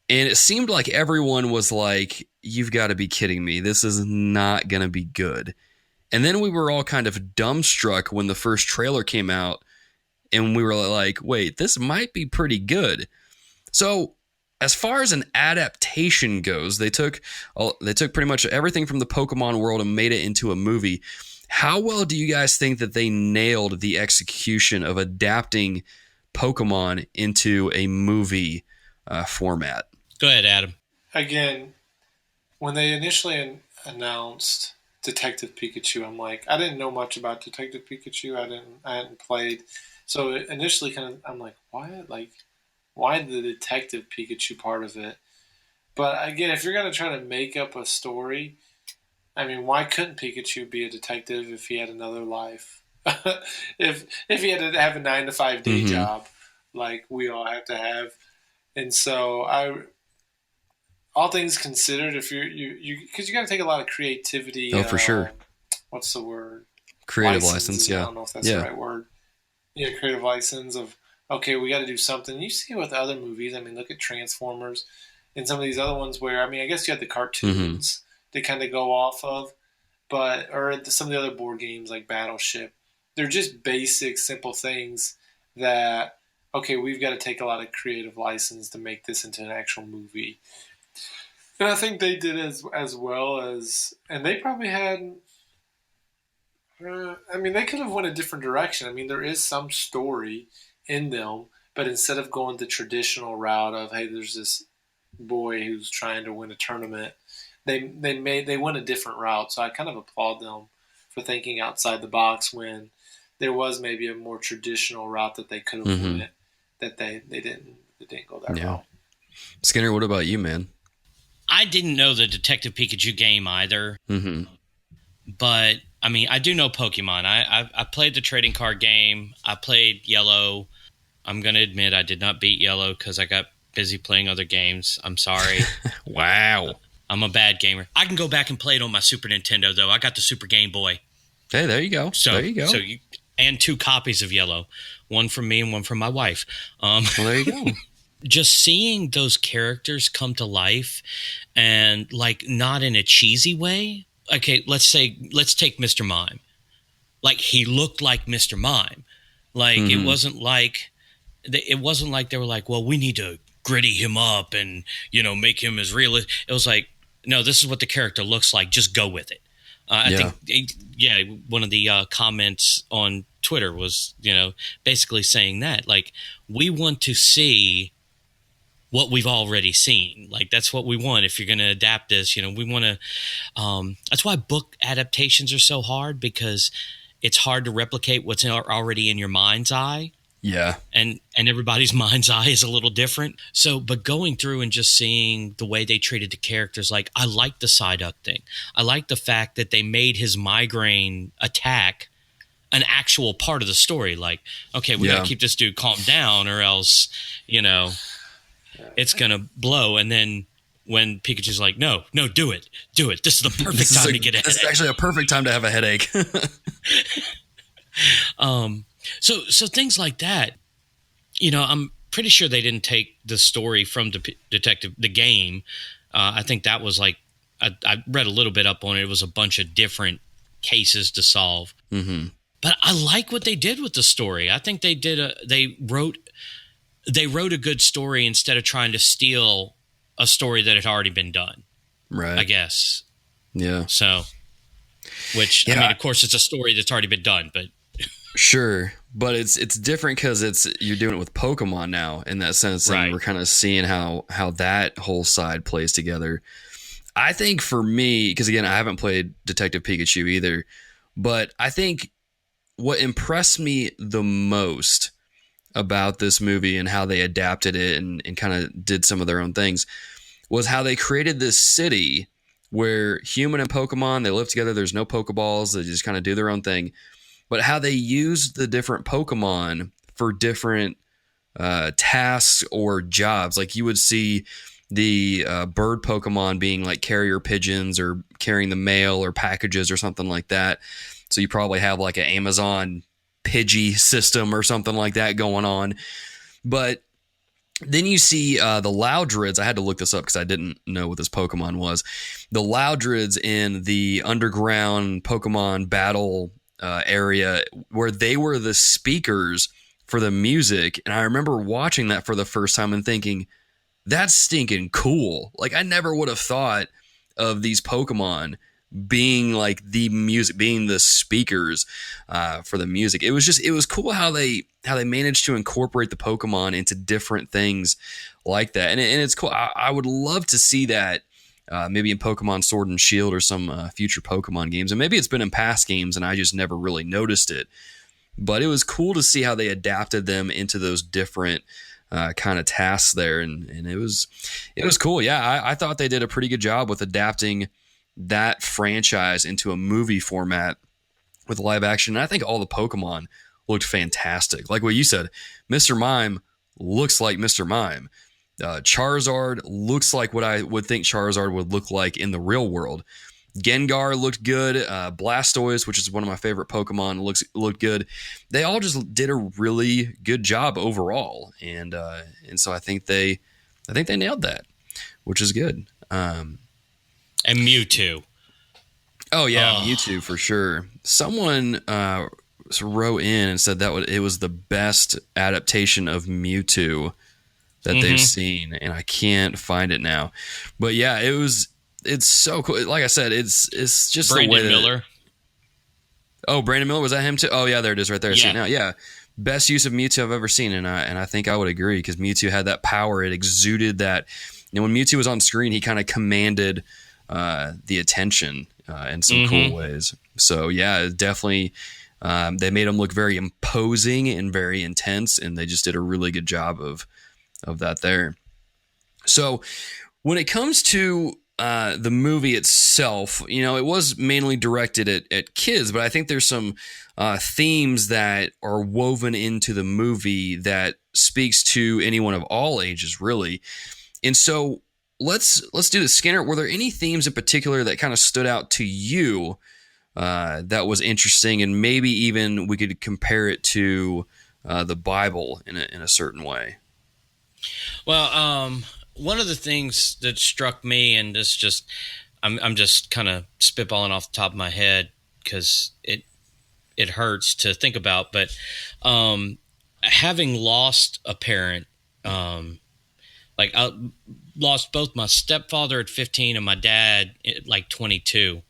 and it seemed like everyone was like, you've got to be kidding me. This is not going to be good. And then we were all kind of dumbstruck when the first trailer came out, and we were like, wait, this might be pretty good. So as far as an adaptation goes, they took pretty much everything from the Pokemon world and made it into a movie. How well do you guys think that they nailed the execution of adapting Pokemon into a movie format? Go ahead, Adam. Again, when they initially announced Detective Pikachu, I'm like, I didn't know much about Detective Pikachu. I hadn't played. So initially I'm like, why the Detective Pikachu part of it? But again, if you're going to try to make up a story, I mean, why couldn't Pikachu be a detective if he had another life? if he had to have a 9-to-5 day job like we all have to have. And so all things considered, if you because you got to take a lot of creativity. Oh, for sure. What's the word? Creative license. Yeah. I don't know if that's the right word. Yeah, creative license of, okay, we got to do something. You see it with other movies. I mean, look at Transformers and some of these other ones where, I mean, I guess you had the cartoons they kind of go off of, or some of the other board games like Battleship. They're just basic, simple things that okay, we've got to take a lot of creative license to make this into an actual movie. And I think they did as well as, and they probably had. I mean, they could have went a different direction. I mean, there is some story in them, but instead of going the traditional route of, hey, there's this boy who's trying to win a tournament, they went a different route. So I kind of applaud them for thinking outside the box when there was maybe a more traditional route that they could have went, that they didn't go that route. Skinner, what about you, man? I didn't know the Detective Pikachu game either, but I mean, I do know Pokemon. I played the trading card game. I played Yellow. I'm going to admit I did not beat Yellow because I got busy playing other games. I'm sorry. Wow. I'm a bad gamer. I can go back and play it on my Super Nintendo, though. I got the Super Game Boy. Hey, there you go. There you go. And 2 copies of Yellow. One from me and one from my wife. Well, there you go. Just seeing those characters come to life and, like, not in a cheesy way. Okay, let's take Mr. Mime. Like, he looked like Mr. Mime. Like, it wasn't like they were like, well, we need to gritty him up and, make him as real. It was like, no, this is what the character looks like. Just go with it. I think, one of the comments on Twitter was, basically saying that, like, we want to see what we've already seen. Like, that's what we want. If you're going to adapt this, we want to, that's why book adaptations are so hard, because it's hard to replicate what's already in your mind's eye. Yeah. And everybody's mind's eye is a little different. So, but going through and just seeing the way they treated the characters, like, I like the Psyduck thing. I like the fact that they made his migraine attack an actual part of the story. Like, okay, we got to keep this dude calm down or else, it's going to blow. And then when Pikachu's like, no, do it. This is the perfect time to get a headache. This is actually a perfect time to have a headache. So things like that, I'm pretty sure they didn't take the story from the game. I think that was like, I read a little bit up on it. It was a bunch of different cases to solve. Mm-hmm. But I like what they did with the story. I think they wrote a good story instead of trying to steal a story that had already been done. Right. I guess. Yeah. So, I mean, of course, it's a story that's already been done, but. Sure, but it's different because you're doing it with Pokemon now in that sense, and we're kind of seeing how that whole side plays together. I think for me, because again, I haven't played Detective Pikachu either, but I think what impressed me the most about this movie and how they adapted it and kind of did some of their own things was how they created this city where human and Pokemon, they live together. There's no Pokeballs. They just kind of do their own thing. But how they used the different Pokemon for different tasks or jobs. Like you would see the bird Pokemon being like carrier pigeons or carrying the mail or packages or something like that. So you probably have like an Amazon Pidgey system or something like that going on. But then you see the Loudrids. I had to look this up because I didn't know what this Pokemon was. The Loudrids in the underground Pokemon battle area where they were the speakers for the music. And I remember watching that for the first time and thinking, that's stinking cool. Like I never would have thought of these Pokemon being like the music, being the speakers for the music. It was cool how they managed to incorporate the Pokemon into different things like that. And it's cool. I would love to see that maybe in Pokemon Sword and Shield or some future Pokemon games. And maybe it's been in past games and I just never really noticed it. But it was cool to see how they adapted them into those different kind of tasks there. And it was cool. Yeah, I thought they did a pretty good job with adapting that franchise into a movie format with live action. And I think all the Pokemon looked fantastic. Like what you said, Mr. Mime looks like Mr. Mime. Charizard looks like what I would think Charizard would look like in the real world. Gengar looked good. Blastoise, which is one of my favorite Pokemon, looked good. They all just did a really good job overall, and so I think they nailed that, which is good. And Mewtwo. Oh yeah, Mewtwo for sure. Someone wrote in and said that it was the best adaptation of Mewtwo that they've seen, and I can't find it now. But yeah, it's so cool. Like I said, it's just Brandon the way that Miller. Brandon Miller, was that him too? Oh yeah, there it is right there. I see it now. Yeah. Yeah. Best use of Mewtwo I've ever seen, and I think I would agree, because Mewtwo had that power. It exuded that. When Mewtwo was on screen, he kind of commanded the attention in some cool ways. So yeah, definitely, they made him look very imposing and very intense, and they just did a really good job of that there. So when it comes to the movie itself, it was mainly directed at kids, but I think there's some themes that are woven into the movie that speaks to anyone of all ages, really. And so let's do this. Skinner, were there any themes in particular that kind of stood out to you that was interesting, and maybe even we could compare it to the Bible in a certain way? Well, one of the things that struck me, and this just, I'm just kind of spitballing off the top of my head because it hurts to think about, but having lost a parent, like I lost both my stepfather at 15 and my dad at like 22.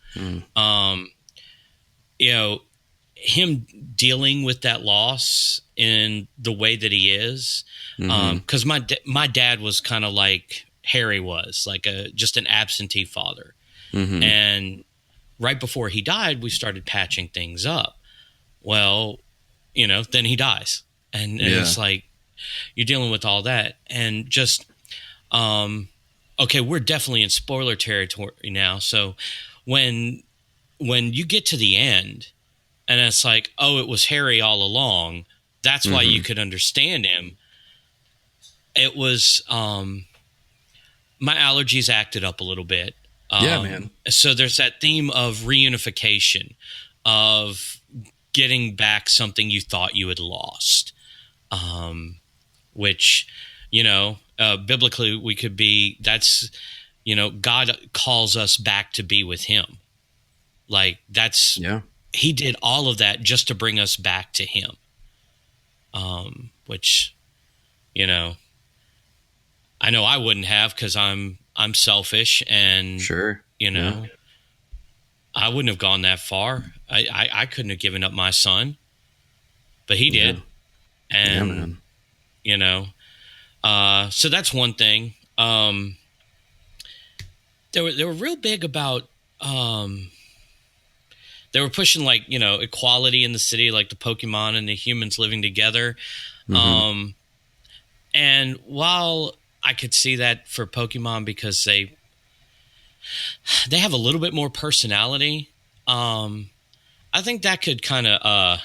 Him dealing with that loss in the way that he is, because my dad was kind of like Harry was, like just an absentee father. And right before he died, we started patching things up. Well, then he dies, and it's like you're dealing with all that, and just okay, we're definitely in spoiler territory now. So when you get to the end, and it's like, oh, it was Harry all along. That's why you could understand him. It was my allergies acted up a little bit. Yeah, man. So there's that theme of reunification, of getting back something you thought you had lost, which, biblically we could be, that's, God calls us back to be with him. Like that's, he did all of that just to bring us back to him. Which, I know I wouldn't have, because I'm selfish, and sure, I wouldn't have gone that far. I couldn't have given up my son, but he did. And, so that's one thing. They were real big about, they were pushing like, equality in the city, like the Pokemon and the humans living together. And while I could see that for Pokemon, because they have a little bit more personality, I think that could kind of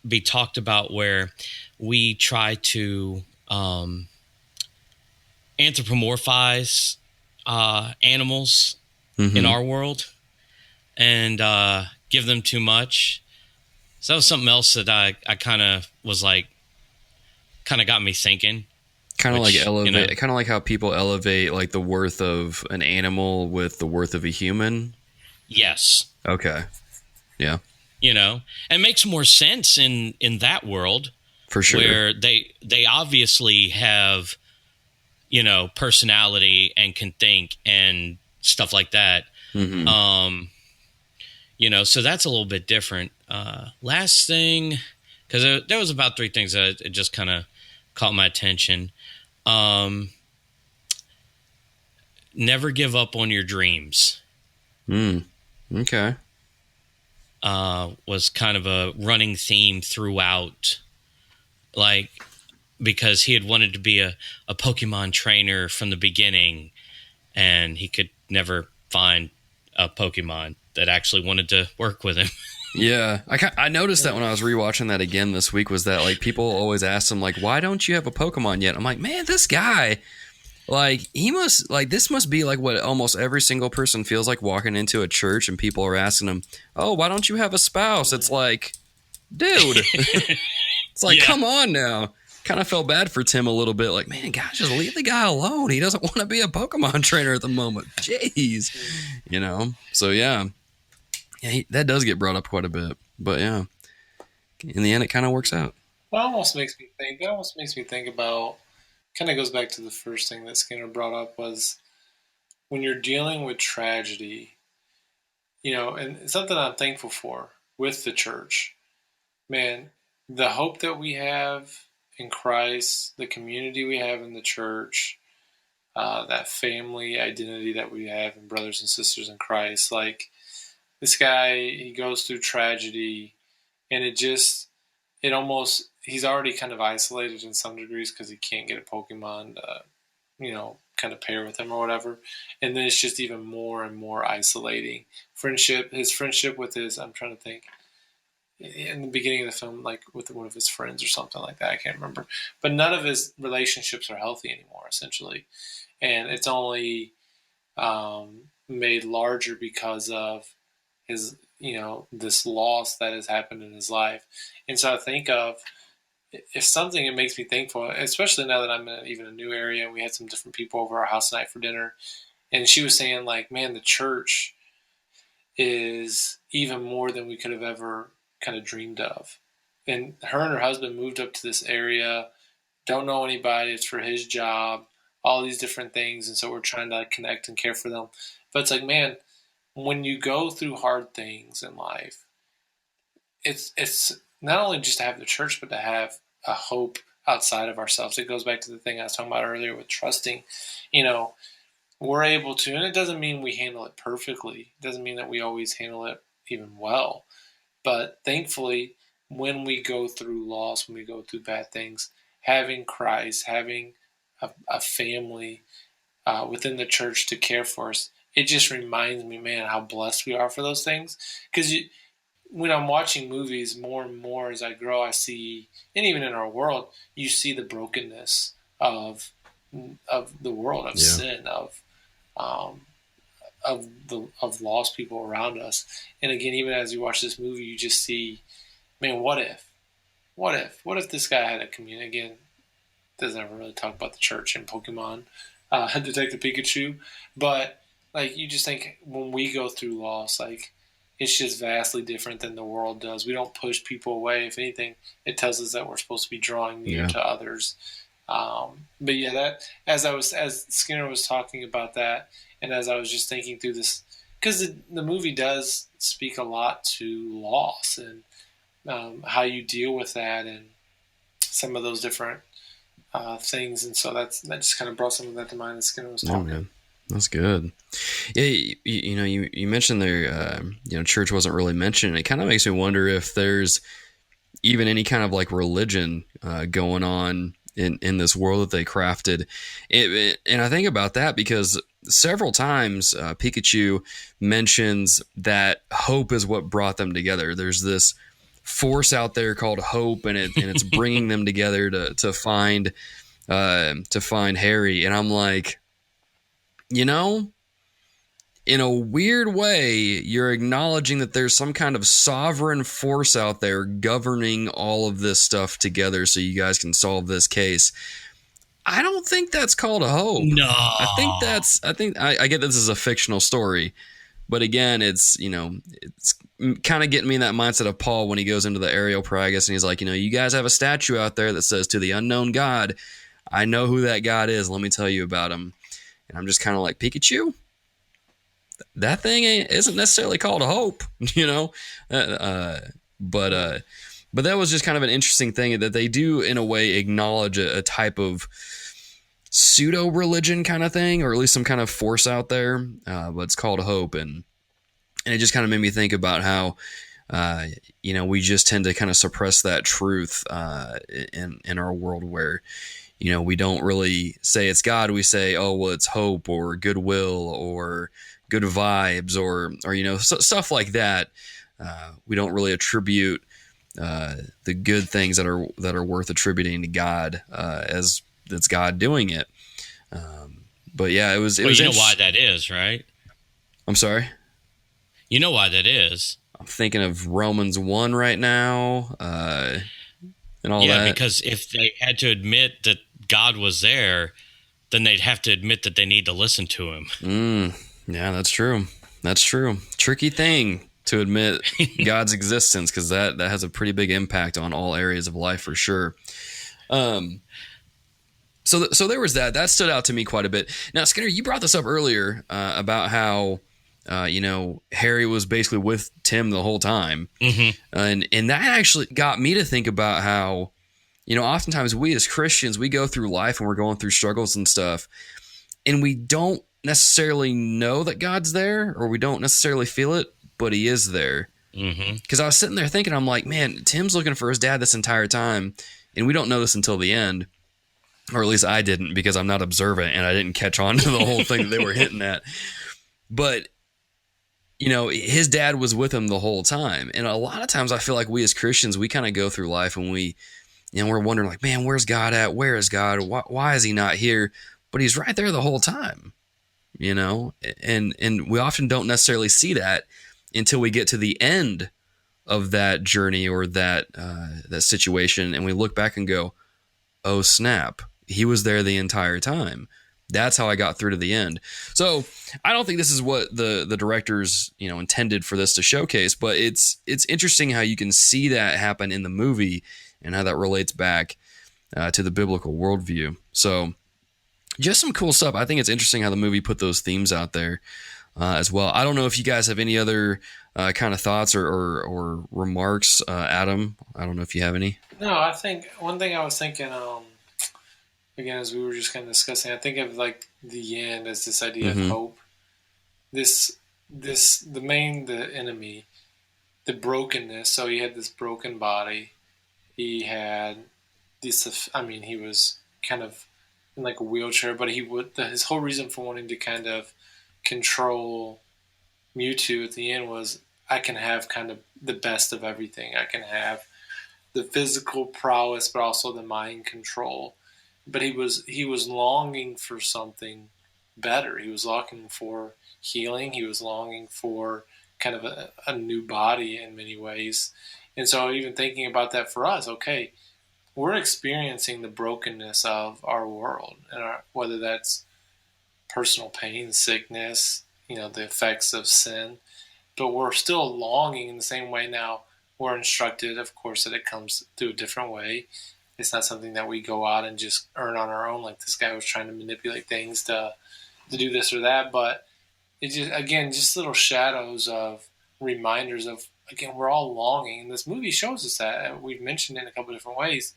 be talked about, where we try to anthropomorphize animals in our world, and give them too much. So that was something else that I kind of was like, kind of got me thinking. Kind of like elevate, kind of like how people elevate like the worth of an animal with the worth of a human. Yes. Okay. Yeah. It makes more sense in that world, for sure, where they obviously have, personality and can think and stuff like that. So that's a little bit different. Last thing, because there was about 3 things that it just kind of caught my attention. Never give up on your dreams. Okay. Was kind of a running theme throughout, like, because he had wanted to be a Pokemon trainer from the beginning, and he could never find a Pokemon that actually wanted to work with him. Yeah, I noticed that when I was rewatching that again this week, was that like people always ask him like, why don't you have a Pokemon yet? I'm like, man, this guy, like, he must, like, this must be like what almost every single person feels like walking into a church and people are asking him, oh, why don't you have a spouse? It's like, dude, it's like, come on now. Kind of felt bad for Tim a little bit. Like, man, guys, just leave the guy alone. He doesn't want to be a Pokemon trainer at the moment. Jeez. So yeah, that does get brought up quite a bit. But yeah. in the end, it kind of works out. Well, it almost makes me think. It almost makes me think about. Kind of goes back to the first thing that Skinner brought up was when you're dealing with tragedy, and it's something I'm thankful for with the church. Man, the hope that we have in Christ, the community we have in the church, that family identity that we have in brothers and sisters in Christ. Like this guy, he goes through tragedy, and it almost, he's already kind of isolated in some degrees because he can't get a Pokemon, kind of pair with him or whatever. And then it's just even more and more isolating. His friendship with I'm trying to think, in the beginning of the film, like with one of his friends or something like that. I can't remember. But none of his relationships are healthy anymore, essentially. And it's only made larger because of his, this loss that has happened in his life. And so I think of, if something, it makes me thankful, especially now that I'm in even a new area and we had some different people over our house tonight for dinner. And she was saying, like, man, the church is even more than we could have ever kind of dreamed of. And her husband moved up to this area, don't know anybody, it's for his job, all these different things. And so we're trying to connect and care for them. But it's like, man, when you go through hard things in life, it's not only just to have the church, but to have a hope outside of ourselves. It goes back to the thing I was talking about earlier with trusting. We're able to, and it doesn't mean we handle it perfectly. It doesn't mean that we always handle it even well. But thankfully, when we go through loss, when we go through bad things, having Christ, having a family within the church to care for us, it just reminds me, man, how blessed we are for those things. Because when I'm watching movies more and more as I grow, I see, and even in our world, you see the brokenness of the world, of sin, of lost people around us. And again, even as you watch this movie, you just see, man, what if this guy had a community? Again, doesn't ever really talk about the church and Pokemon, Detective Pikachu, but like you just think when we go through loss, like it's just vastly different than the world does. We don't push people away. If anything, it tells us that we're supposed to be drawing near to others. But yeah, that as Skinner was talking about that, and as I was just thinking through this, because the movie does speak a lot to loss and how you deal with that and some of those different things, and so that just kind of brought some of that to mind as Skinner was talking. Oh, man. That's good. Yeah, you mentioned there, church wasn't really mentioned. It kind of makes me wonder if there's even any kind of like religion going on in this world that they crafted. And I think about that because several times Pikachu mentions that hope is what brought them together. There's this force out there called hope, and it's bringing them together to find Harry. And I'm like, in a weird way, you're acknowledging that there's some kind of sovereign force out there governing all of this stuff together so you guys can solve this case. I don't think that's called a hope. No. I get this is a fictional story, but again, it's kind of getting me in that mindset of Paul when he goes into the Areopagus and he's like, you guys have a statue out there that says to the unknown God. I know who that God is. Let me tell you about him. And I'm just kind of like, Pikachu, that thing isn't necessarily called a hope, but that was just kind of an interesting thing that they do in a way acknowledge a type of pseudo religion kind of thing, or at least some kind of force out there, but it's called hope. And it just kind of made me think about how, we just tend to kind of suppress that truth in our world where, we don't really say it's God. We say, oh, well, it's hope or goodwill or good vibes or stuff like that. We don't really attribute the good things that are worth attributing to God as that's God doing it. But yeah, it was. You know why that is, right? I'm sorry. You know why that is. I'm thinking of Romans 1 right now, and all that. Yeah, because if they had to admit that God was there, then they'd have to admit that they need to listen to him. Yeah, that's true. Tricky thing. to admit God's existence, because that has a pretty big impact on all areas of life for sure. So there was that stood out to me quite a bit. Now, Skinner, you brought this up earlier about how Harry was basically with Tim the whole time, and that actually got me to think about how oftentimes we as Christians, we go through life and we're going through struggles and stuff, and we don't necessarily know that God's there, or we don't necessarily feel it, but He is there. Because I was sitting there thinking, I'm like, man, Tim's looking for his dad this entire time, and we don't know this until the end. Or at least I didn't, because I'm not observant and I didn't catch on to the whole thing that they were hitting at. But, his dad was with him the whole time. And a lot of times I feel like we as Christians, we kind of go through life and we're wondering like, man, where's God at? Where is God? Why is He not here? But He's right there the whole time, and we often don't necessarily see that until we get to the end of that journey or that situation. And we look back and go, oh, snap. He was there the entire time. That's how I got through to the end. So I don't think this is what the directors, intended for this to showcase, but it's interesting how you can see that happen in the movie and how that relates back to the biblical worldview. So just some cool stuff. I think it's interesting how the movie put those themes out there as well. I don't know if you guys have any other kind of thoughts or remarks, Adam. I don't know if you have any. No, I think one thing I was thinking, again, as we were just kind of discussing, I think of like the end as this idea of hope. The enemy, the brokenness. So he had this broken body. He had this. He was kind of in like a wheelchair, but his whole reason for wanting to kind of control Mewtwo at the end was, I can have kind of the best of everything. I can have the physical prowess, but also the mind control. But he was longing for something better. He was longing for healing. He was longing for kind of a new body in many ways. And so even thinking about that for us, okay, we're experiencing the brokenness of our world, and whether that's personal pain, sickness, the effects of sin, but we're still longing in the same way. Now, we're instructed, of course, that it comes through a different way. It's not something that we go out and just earn on our own, like this guy was trying to manipulate things to do this or that. But it just little shadows of reminders of, again, we're all longing. And this movie shows us that. We've mentioned it in a couple of different ways.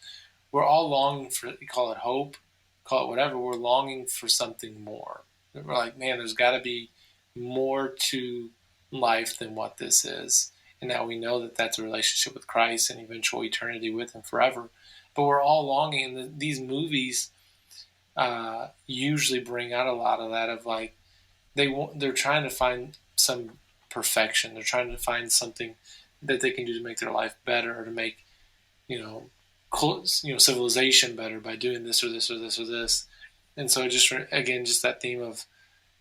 We're all longing for, call it hope, call it whatever. We're longing for something more. We're like, man, there's got to be more to life than what this is. And now we know that that's a relationship with Christ and eventual eternity with Him forever. But we're all longing, and these movies usually bring out a lot of that. Of like, they're trying to find some perfection. They're trying to find something that they can do to make their life better, or to make civilization better by doing this or this or this or this. And so just that theme of,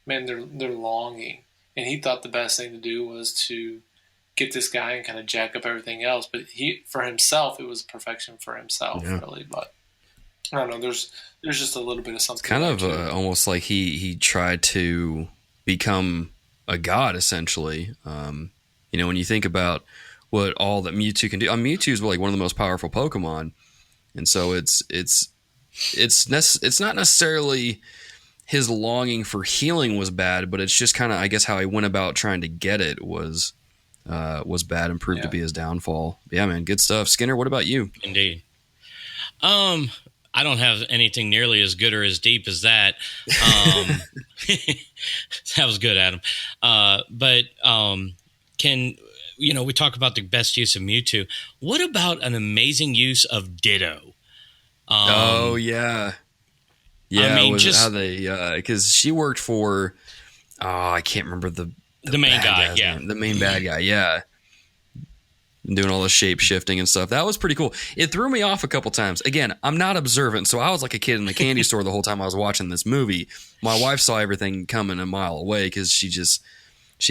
man, they're longing, and he thought the best thing to do was to get this guy and kind of jack up everything else. But for himself, it was perfection for himself, really. But I don't know. There's just a little bit of something. It's kind of almost like he tried to become a god, essentially. When you think about what all that Mewtwo can do, Mewtwo is like one of the most powerful Pokemon, and so it's not necessarily his longing for healing was bad, but it's just kind of, I guess, how he went about trying to get it was bad and proved to be his downfall. Yeah, man, good stuff. Skinner, what about you? Indeed. I don't have anything nearly as good or as deep as that. That was good, Adam. We talk about the best use of Mewtwo. What about an amazing use of Ditto? Oh yeah. Yeah, how they because she worked for I can't remember the main guy, the main bad guy, yeah. Doing all the shape shifting and stuff. That was pretty cool. It threw me off a couple times. Again, I'm not observant, so I was like a kid in the candy store the whole time I was watching this movie. My wife saw everything coming a mile away because she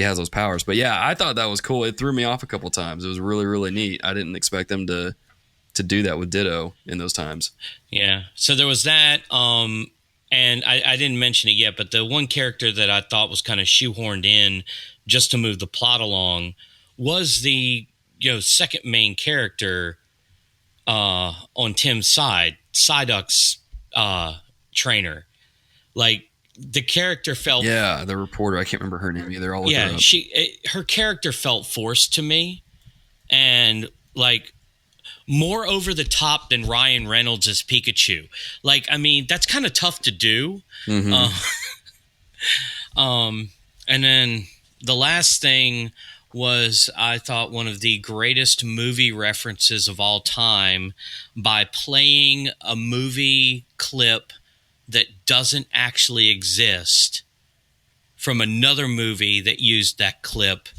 has those powers. But yeah, I thought that was cool. It threw me off a couple times. It was really, really neat. I didn't expect them to do that with Ditto in those times. Yeah. So there was that. And I didn't mention it yet, but the one character that I thought was kind of shoehorned in just to move the plot along was the second main character on Tim's side, Psyduck's trainer. Like the character felt, the reporter. I can't remember her name either. I'll look her up. Her character felt forced to me, and like more over the top than Ryan Reynolds as Pikachu. Like, I mean, that's kind of tough to do. Mm-hmm. And then the last thing was, I thought, one of the greatest movie references of all time by playing a movie clip that doesn't actually exist from another movie that used that clip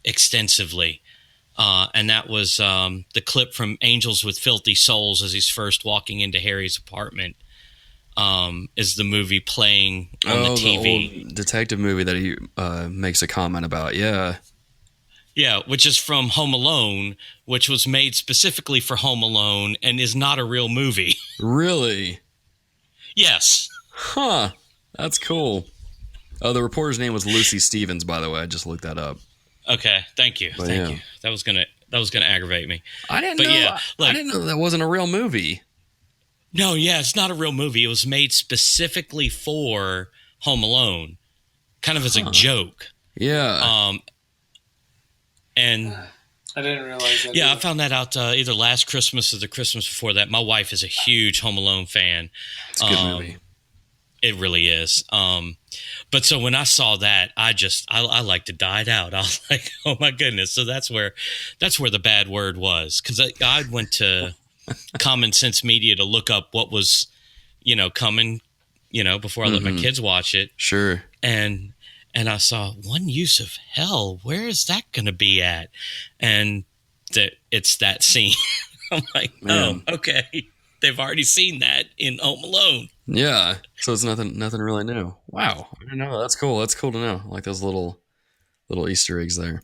extensively. And that was the clip from Angels with Filthy Souls as he's first walking into Harry's apartment. Is the movie playing on the TV. The old detective movie that he makes a comment about. Yeah, which is from Home Alone, which was made specifically for Home Alone and is not a real movie. Really? Yes. Huh. That's cool. Oh, the reporter's name was Lucy Stevens, by the way. I just looked that up. Okay, thank you. Thank you. That was gonna aggravate me. I didn't know that wasn't a real movie. No, it's not a real movie. It was made specifically for Home Alone, kind of as a joke. Yeah. And I didn't realize that. Yeah, I found that out either last Christmas or the Christmas before that. My wife is a huge Home Alone fan. It's a good movie. It really is. But so when I saw that, I like to died out. I was like, oh my goodness. So that's where the bad word was. Because I went to Common Sense Media to look up what was, coming, before I let my kids watch it. Sure. And I saw One Use of Hell. Where is that going to be at? And it's that scene. I'm like, oh, okay. They've already seen that in Home Alone. Yeah. So it's nothing really new. Wow. I didn't know. That's cool. That's cool to know. Like those little Easter eggs there.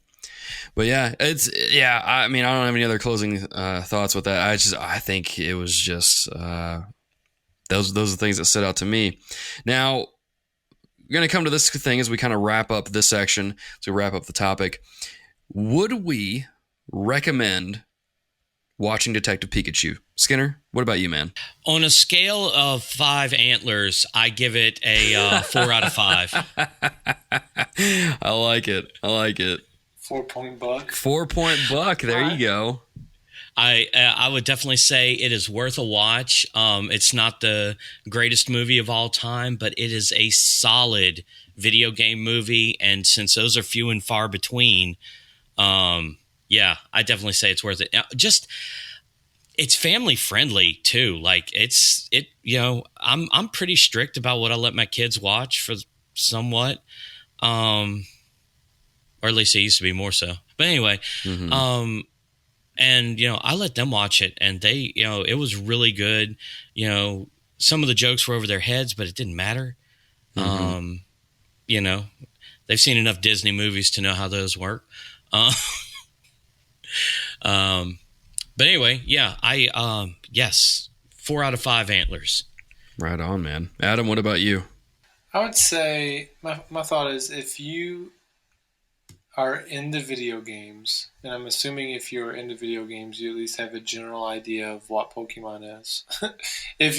But yeah, I mean, I don't have any other closing thoughts with that. I think it was just those are the things that stood out to me. Now, we're going to come to this thing as we kind of wrap up this section, so wrap up the topic. Would we recommend watching Detective Pikachu? Skinner, what about you, man? On a scale of 5 antlers, I give it a 4 out of 5. I like it. 4-point buck. 4-point buck. There you go. I would definitely say it is worth a watch. It's not the greatest movie of all time, but it is a solid video game movie. And since those are few and far between, I definitely say it's worth it. It's family friendly too. Like I'm pretty strict about what I let my kids watch for somewhat. Or at least it used to be more so. But anyway, and, I let them watch it, and they, it was really good. Some of the jokes were over their heads, but it didn't matter. They've seen enough Disney movies to know how those work. But anyway, yes, 4 out of 5 antlers. Right on, man. Adam, what about you? I would say my thought is, if you are into video games, and I'm assuming if you're into video games, you at least have a general idea of what Pokemon is. If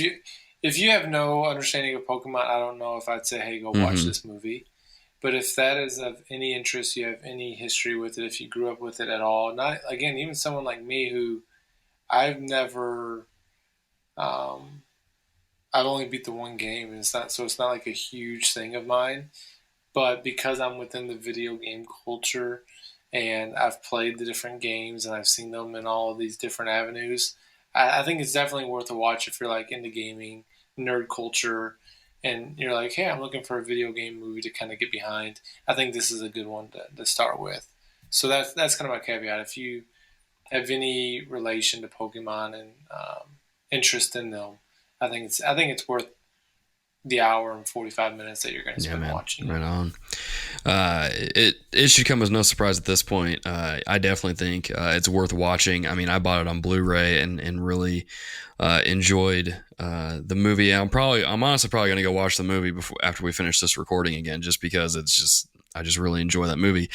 you have no understanding of Pokemon, I don't know if I'd say, hey, go watch this movie. But if that is of any interest, you have any history with it, if you grew up with it at all, not again, even someone like me who I've never, I've only beat the one game, and it's not like a huge thing of mine. But because I'm within the video game culture and I've played the different games and I've seen them in all of these different avenues, I think it's definitely worth a watch if you're like into gaming, nerd culture, and you're like, hey, I'm looking for a video game movie to kind of get behind. I think this is a good one to start with. So that's kind of my caveat. If you have any relation to Pokemon and interest in them, I think it's worth the hour and 45 minutes that you're going to spend watching. Right on. It should come as no surprise at this point. I definitely think it's worth watching. I mean, I bought it on Blu-ray and really enjoyed the movie. I'm honestly probably going to go watch the movie after we finish this recording again, just because I just really enjoy that movie.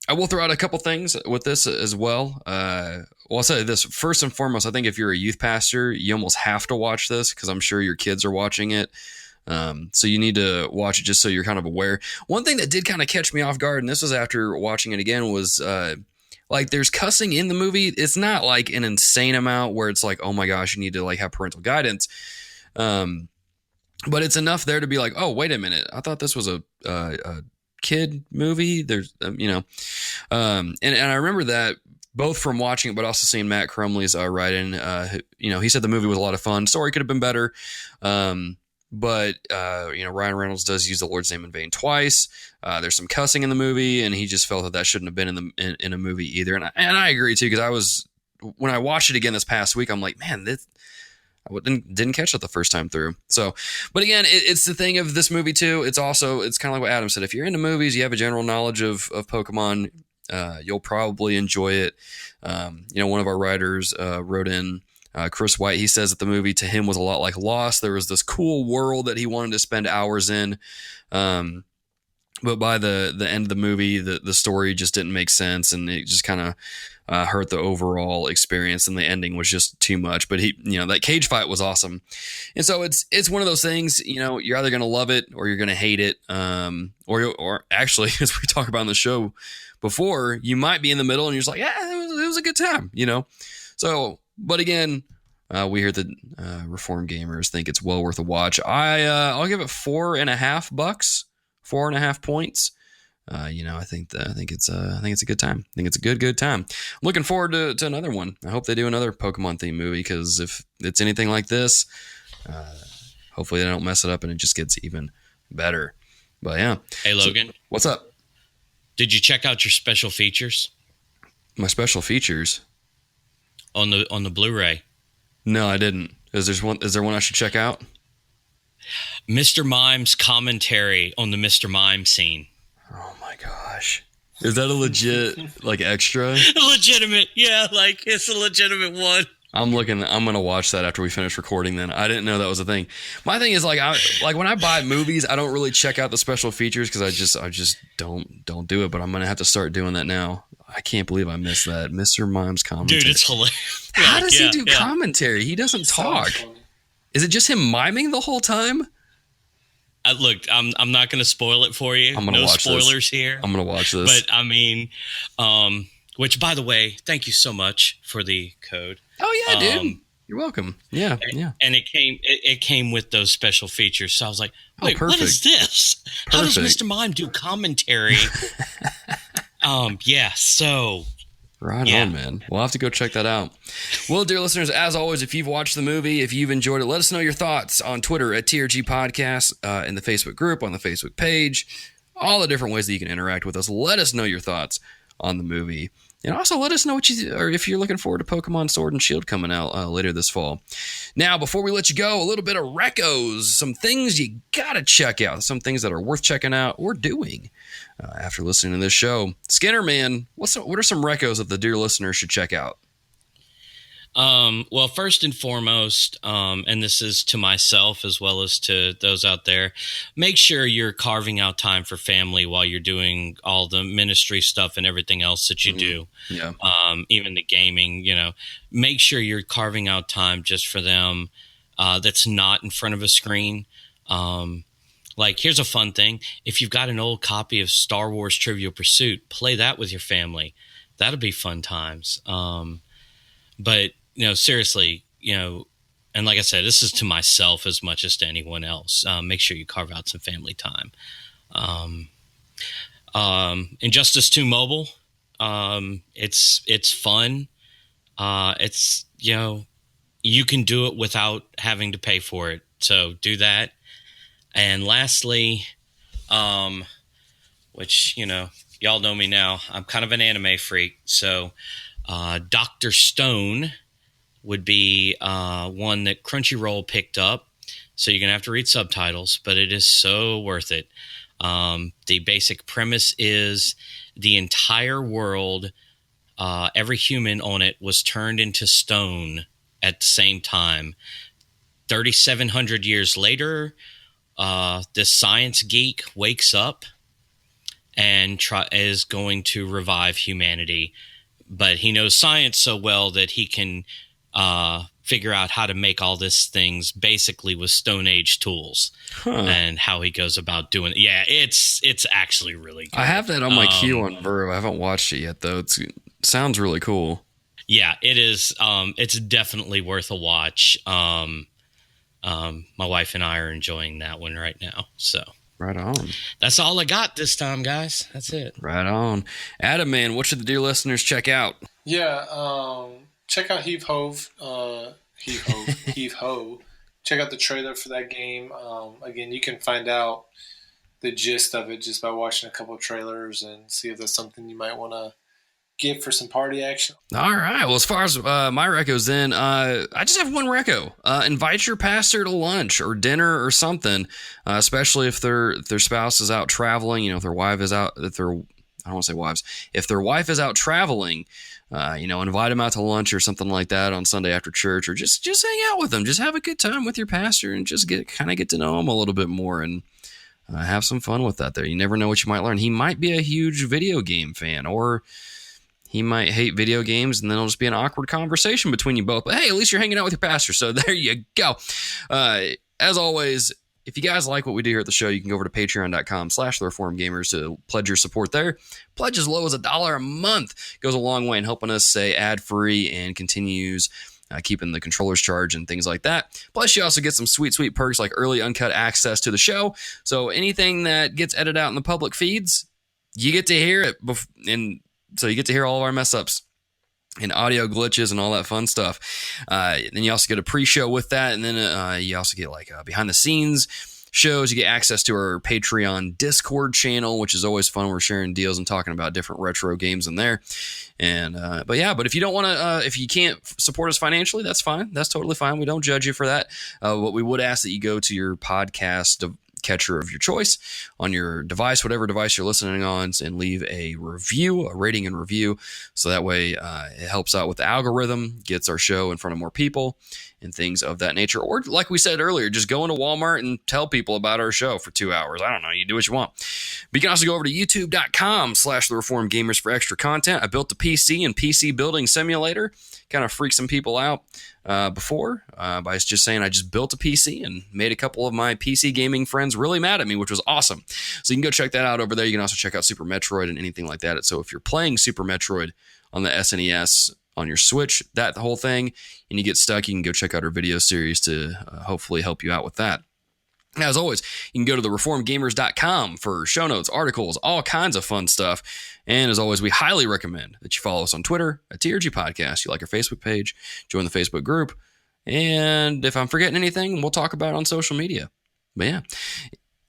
I will throw out a couple things with this as well. I'll say this first and foremost. I think if you're a youth pastor, you almost have to watch this because I'm sure your kids are watching it. So you need to watch it just so you're kind of aware. One thing that did kind of catch me off guard, and this was after watching it again, was like there's cussing in the movie. It's not like an insane amount where it's like, oh my gosh, you need to like have parental guidance. But it's enough there to be like, oh, wait a minute. I thought this was a kid movie. There's, and I remember that both from watching it, but also seeing Matt Crumley's writing. He said the movie was a lot of fun. Story could have been better. But Ryan Reynolds does use the Lord's name in vain twice. There's some cussing in the movie, and he just felt that shouldn't have been in a movie either. And I agree too, because when I watched it again this past week, I'm like, man, I didn't catch it the first time through. So, but again, it's the thing of this movie too. It's kind of like what Adam said. If you're into movies, you have a general knowledge of Pokemon, you'll probably enjoy it. One of our writers wrote in. Chris White, he says that the movie to him was a lot like Lost. There was this cool world that he wanted to spend hours in. But by the end of the movie, the story just didn't make sense, and it just kind of hurt the overall experience, and the ending was just too much. But that cage fight was awesome. And so it's one of those things, you're either going to love it or you're going to hate it. Or actually, as we talk about on the show before, you might be in the middle and you're just like, yeah, it was a good time, So, but again, we hear that Reformed gamers think it's well worth a watch. I'll give it $4.50, 4.5 points. I think it's a good time. I think it's a good time. I'm looking forward to another one. I hope they do another Pokemon themed movie, because if it's anything like this, hopefully they don't mess it up and it just gets even better. But yeah. Hey Logan, what's up? Did you check out your special features? My special features on the Blu-ray? No, I didn't. Is there one I should check out? Mr. Mime's commentary on the Mr. Mime scene. Oh my gosh. Is that a legit like extra? Legitimate. Yeah, like it's a legitimate one. I'm going to watch that after we finish recording then. I didn't know that was a thing. My thing is like when I buy movies, I don't really check out the special features because I just don't do it, but I'm going to have to start doing that now. I can't believe I missed that. Mr. Mime's commentary. Dude, it's hilarious. How does he do commentary? He doesn't talk. Is it just him miming the whole time? Look, I'm not going to spoil it for you. I'm gonna watch spoilers here. I'm going to watch this. But I mean, which by the way, thank you so much for the code. Oh yeah, dude. You're welcome. Yeah, yeah. And it came with those special features. So I was like, wait, what is this? Perfect. How does Mr. Mime do commentary? So right on, man. We'll have to go check that out. Well, dear listeners, as always, if you've watched the movie, if you've enjoyed it, let us know your thoughts on Twitter at TRG Podcast, in the Facebook group, on the Facebook page, all the different ways that you can interact with us. Let us know your thoughts on the movie. And also let us know or if you're looking forward to Pokemon Sword and Shield coming out later this fall. Now, before we let you go, a little bit of recos, some things you got to check out, some things that are worth checking out or doing after listening to this show. Skinner, man, what are some recos that the dear listeners should check out? Well, first and foremost, and this is to myself as well as to those out there, make sure you're carving out time for family while you're doing all the ministry stuff and everything else that you do. Yeah. Even the gaming, make sure you're carving out time just for them, that's not in front of a screen. Like, here's a fun thing. If you've got an old copy of Star Wars Trivial Pursuit, play that with your family. That'll be fun times. But, seriously, and like I said, this is to myself as much as to anyone else. Make sure you carve out some family time. Injustice 2 Mobile, it's fun. It's, you can do it without having to pay for it. So do that. And lastly, which, y'all know me now, I'm kind of an anime freak. So Dr. Stone would be one that Crunchyroll picked up. So you're going to have to read subtitles, but it is so worth it. The basic premise is the entire world, every human on it was turned into stone at the same time. 3,700 years later, this science geek wakes up and is going to revive humanity. But he knows science so well that he can figure out how to make all these things basically with Stone Age tools, and how he goes about doing it. Yeah, it's actually really good. I have that on my queue on Verve. I haven't watched it yet, though. It sounds really cool. Yeah, it is. It's definitely worth a watch. My wife and I are enjoying that one right now. So right on. That's all I got this time, guys. That's it. Right on. Adam, man, what should the dear listeners check out? Yeah, check out Heave Ho. Heave Ho. Check out the trailer for that game. Again, you can find out the gist of it just by watching a couple of trailers and see if that's something you might want to get for some party action. All right. Well, as far as my recos, then I just have one reco. Invite your pastor to lunch or dinner or something, especially if their spouse is out traveling. If their wife is out, I don't want to say wives. If their wife is out traveling, invite them out to lunch or something like that on Sunday after church, or just hang out with them. Just have a good time with your pastor and just get to know him a little bit more and have some fun with that there. You never know what you might learn. He might be a huge video game fan, or he might hate video games, and then it'll just be an awkward conversation between you both. But hey, at least you're hanging out with your pastor, so there you go. As always, if you guys like what we do here at the show, you can go over to patreon.com/thereformedgamers to pledge your support there. Pledge as low as $1 a month goes a long way in helping us stay ad-free and continues keeping the controllers charged and things like that. Plus, you also get some sweet, sweet perks like early uncut access to the show. So anything that gets edited out in the public feeds, you get to hear it. And so you get to hear all of our mess ups and audio glitches and all that fun stuff. Then you also get a pre-show with that. And then you also get like behind the scenes shows. You get access to our Patreon Discord channel, which is always fun. We're sharing deals and talking about different retro games in there. And but if you don't want to, if you can't support us financially, that's fine. That's totally fine. We don't judge you for that. What we would ask that you go to your podcast catcher of your choice on your device, whatever device you're listening on, and leave a rating and review. So that way it helps out with the algorithm, gets our show in front of more people and things of that nature. Or like we said earlier, just go into Walmart and tell people about our show for 2 hours. I don't know. You do what you want. But you can also go over to youtube.com/thereformedgamers for extra content. I built a PC and PC building simulator. Kind of freaked some people out before by just saying I just built a PC and made a couple of my PC gaming friends really mad at me, which was awesome. So you can go check that out over there. You can also check out Super Metroid and anything like that. So if you're playing Super Metroid on the SNES, on your Switch, the whole thing, and you get stuck, you can go check out our video series to hopefully help you out with that. As always, you can go to thereformedgamers.com for show notes, articles, all kinds of fun stuff. And as always, we highly recommend that you follow us on Twitter at TRG Podcast. You like our Facebook page, join the Facebook group. And if I'm forgetting anything, we'll talk about it on social media. But yeah,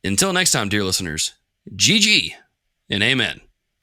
until next time, dear listeners, GG and amen.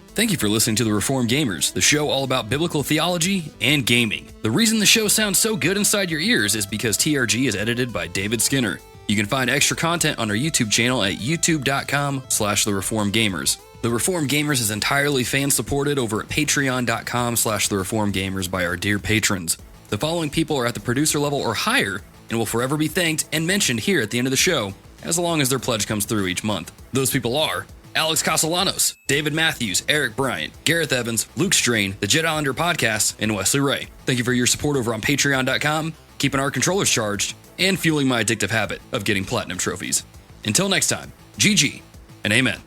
Thank you for listening to The Reformed Gamers, the show all about biblical theology and gaming. The reason the show sounds so good inside your ears is because TRG is edited by David Skinner. You can find extra content on our YouTube channel at youtube.com/thereformedgamers. The Reformed Gamers is entirely fan-supported over at patreon.com/thereformedgamers by our dear patrons. The following people are at the producer level or higher and will forever be thanked and mentioned here at the end of the show, as long as their pledge comes through each month. Those people are Alex Castellanos, David Matthews, Eric Bryant, Gareth Evans, Luke Strain, the Jet Islander Podcast, and Wesley Ray. Thank you for your support over on patreon.com, keeping our controllers charged, and fueling my addictive habit of getting platinum trophies. Until next time, GG and amen.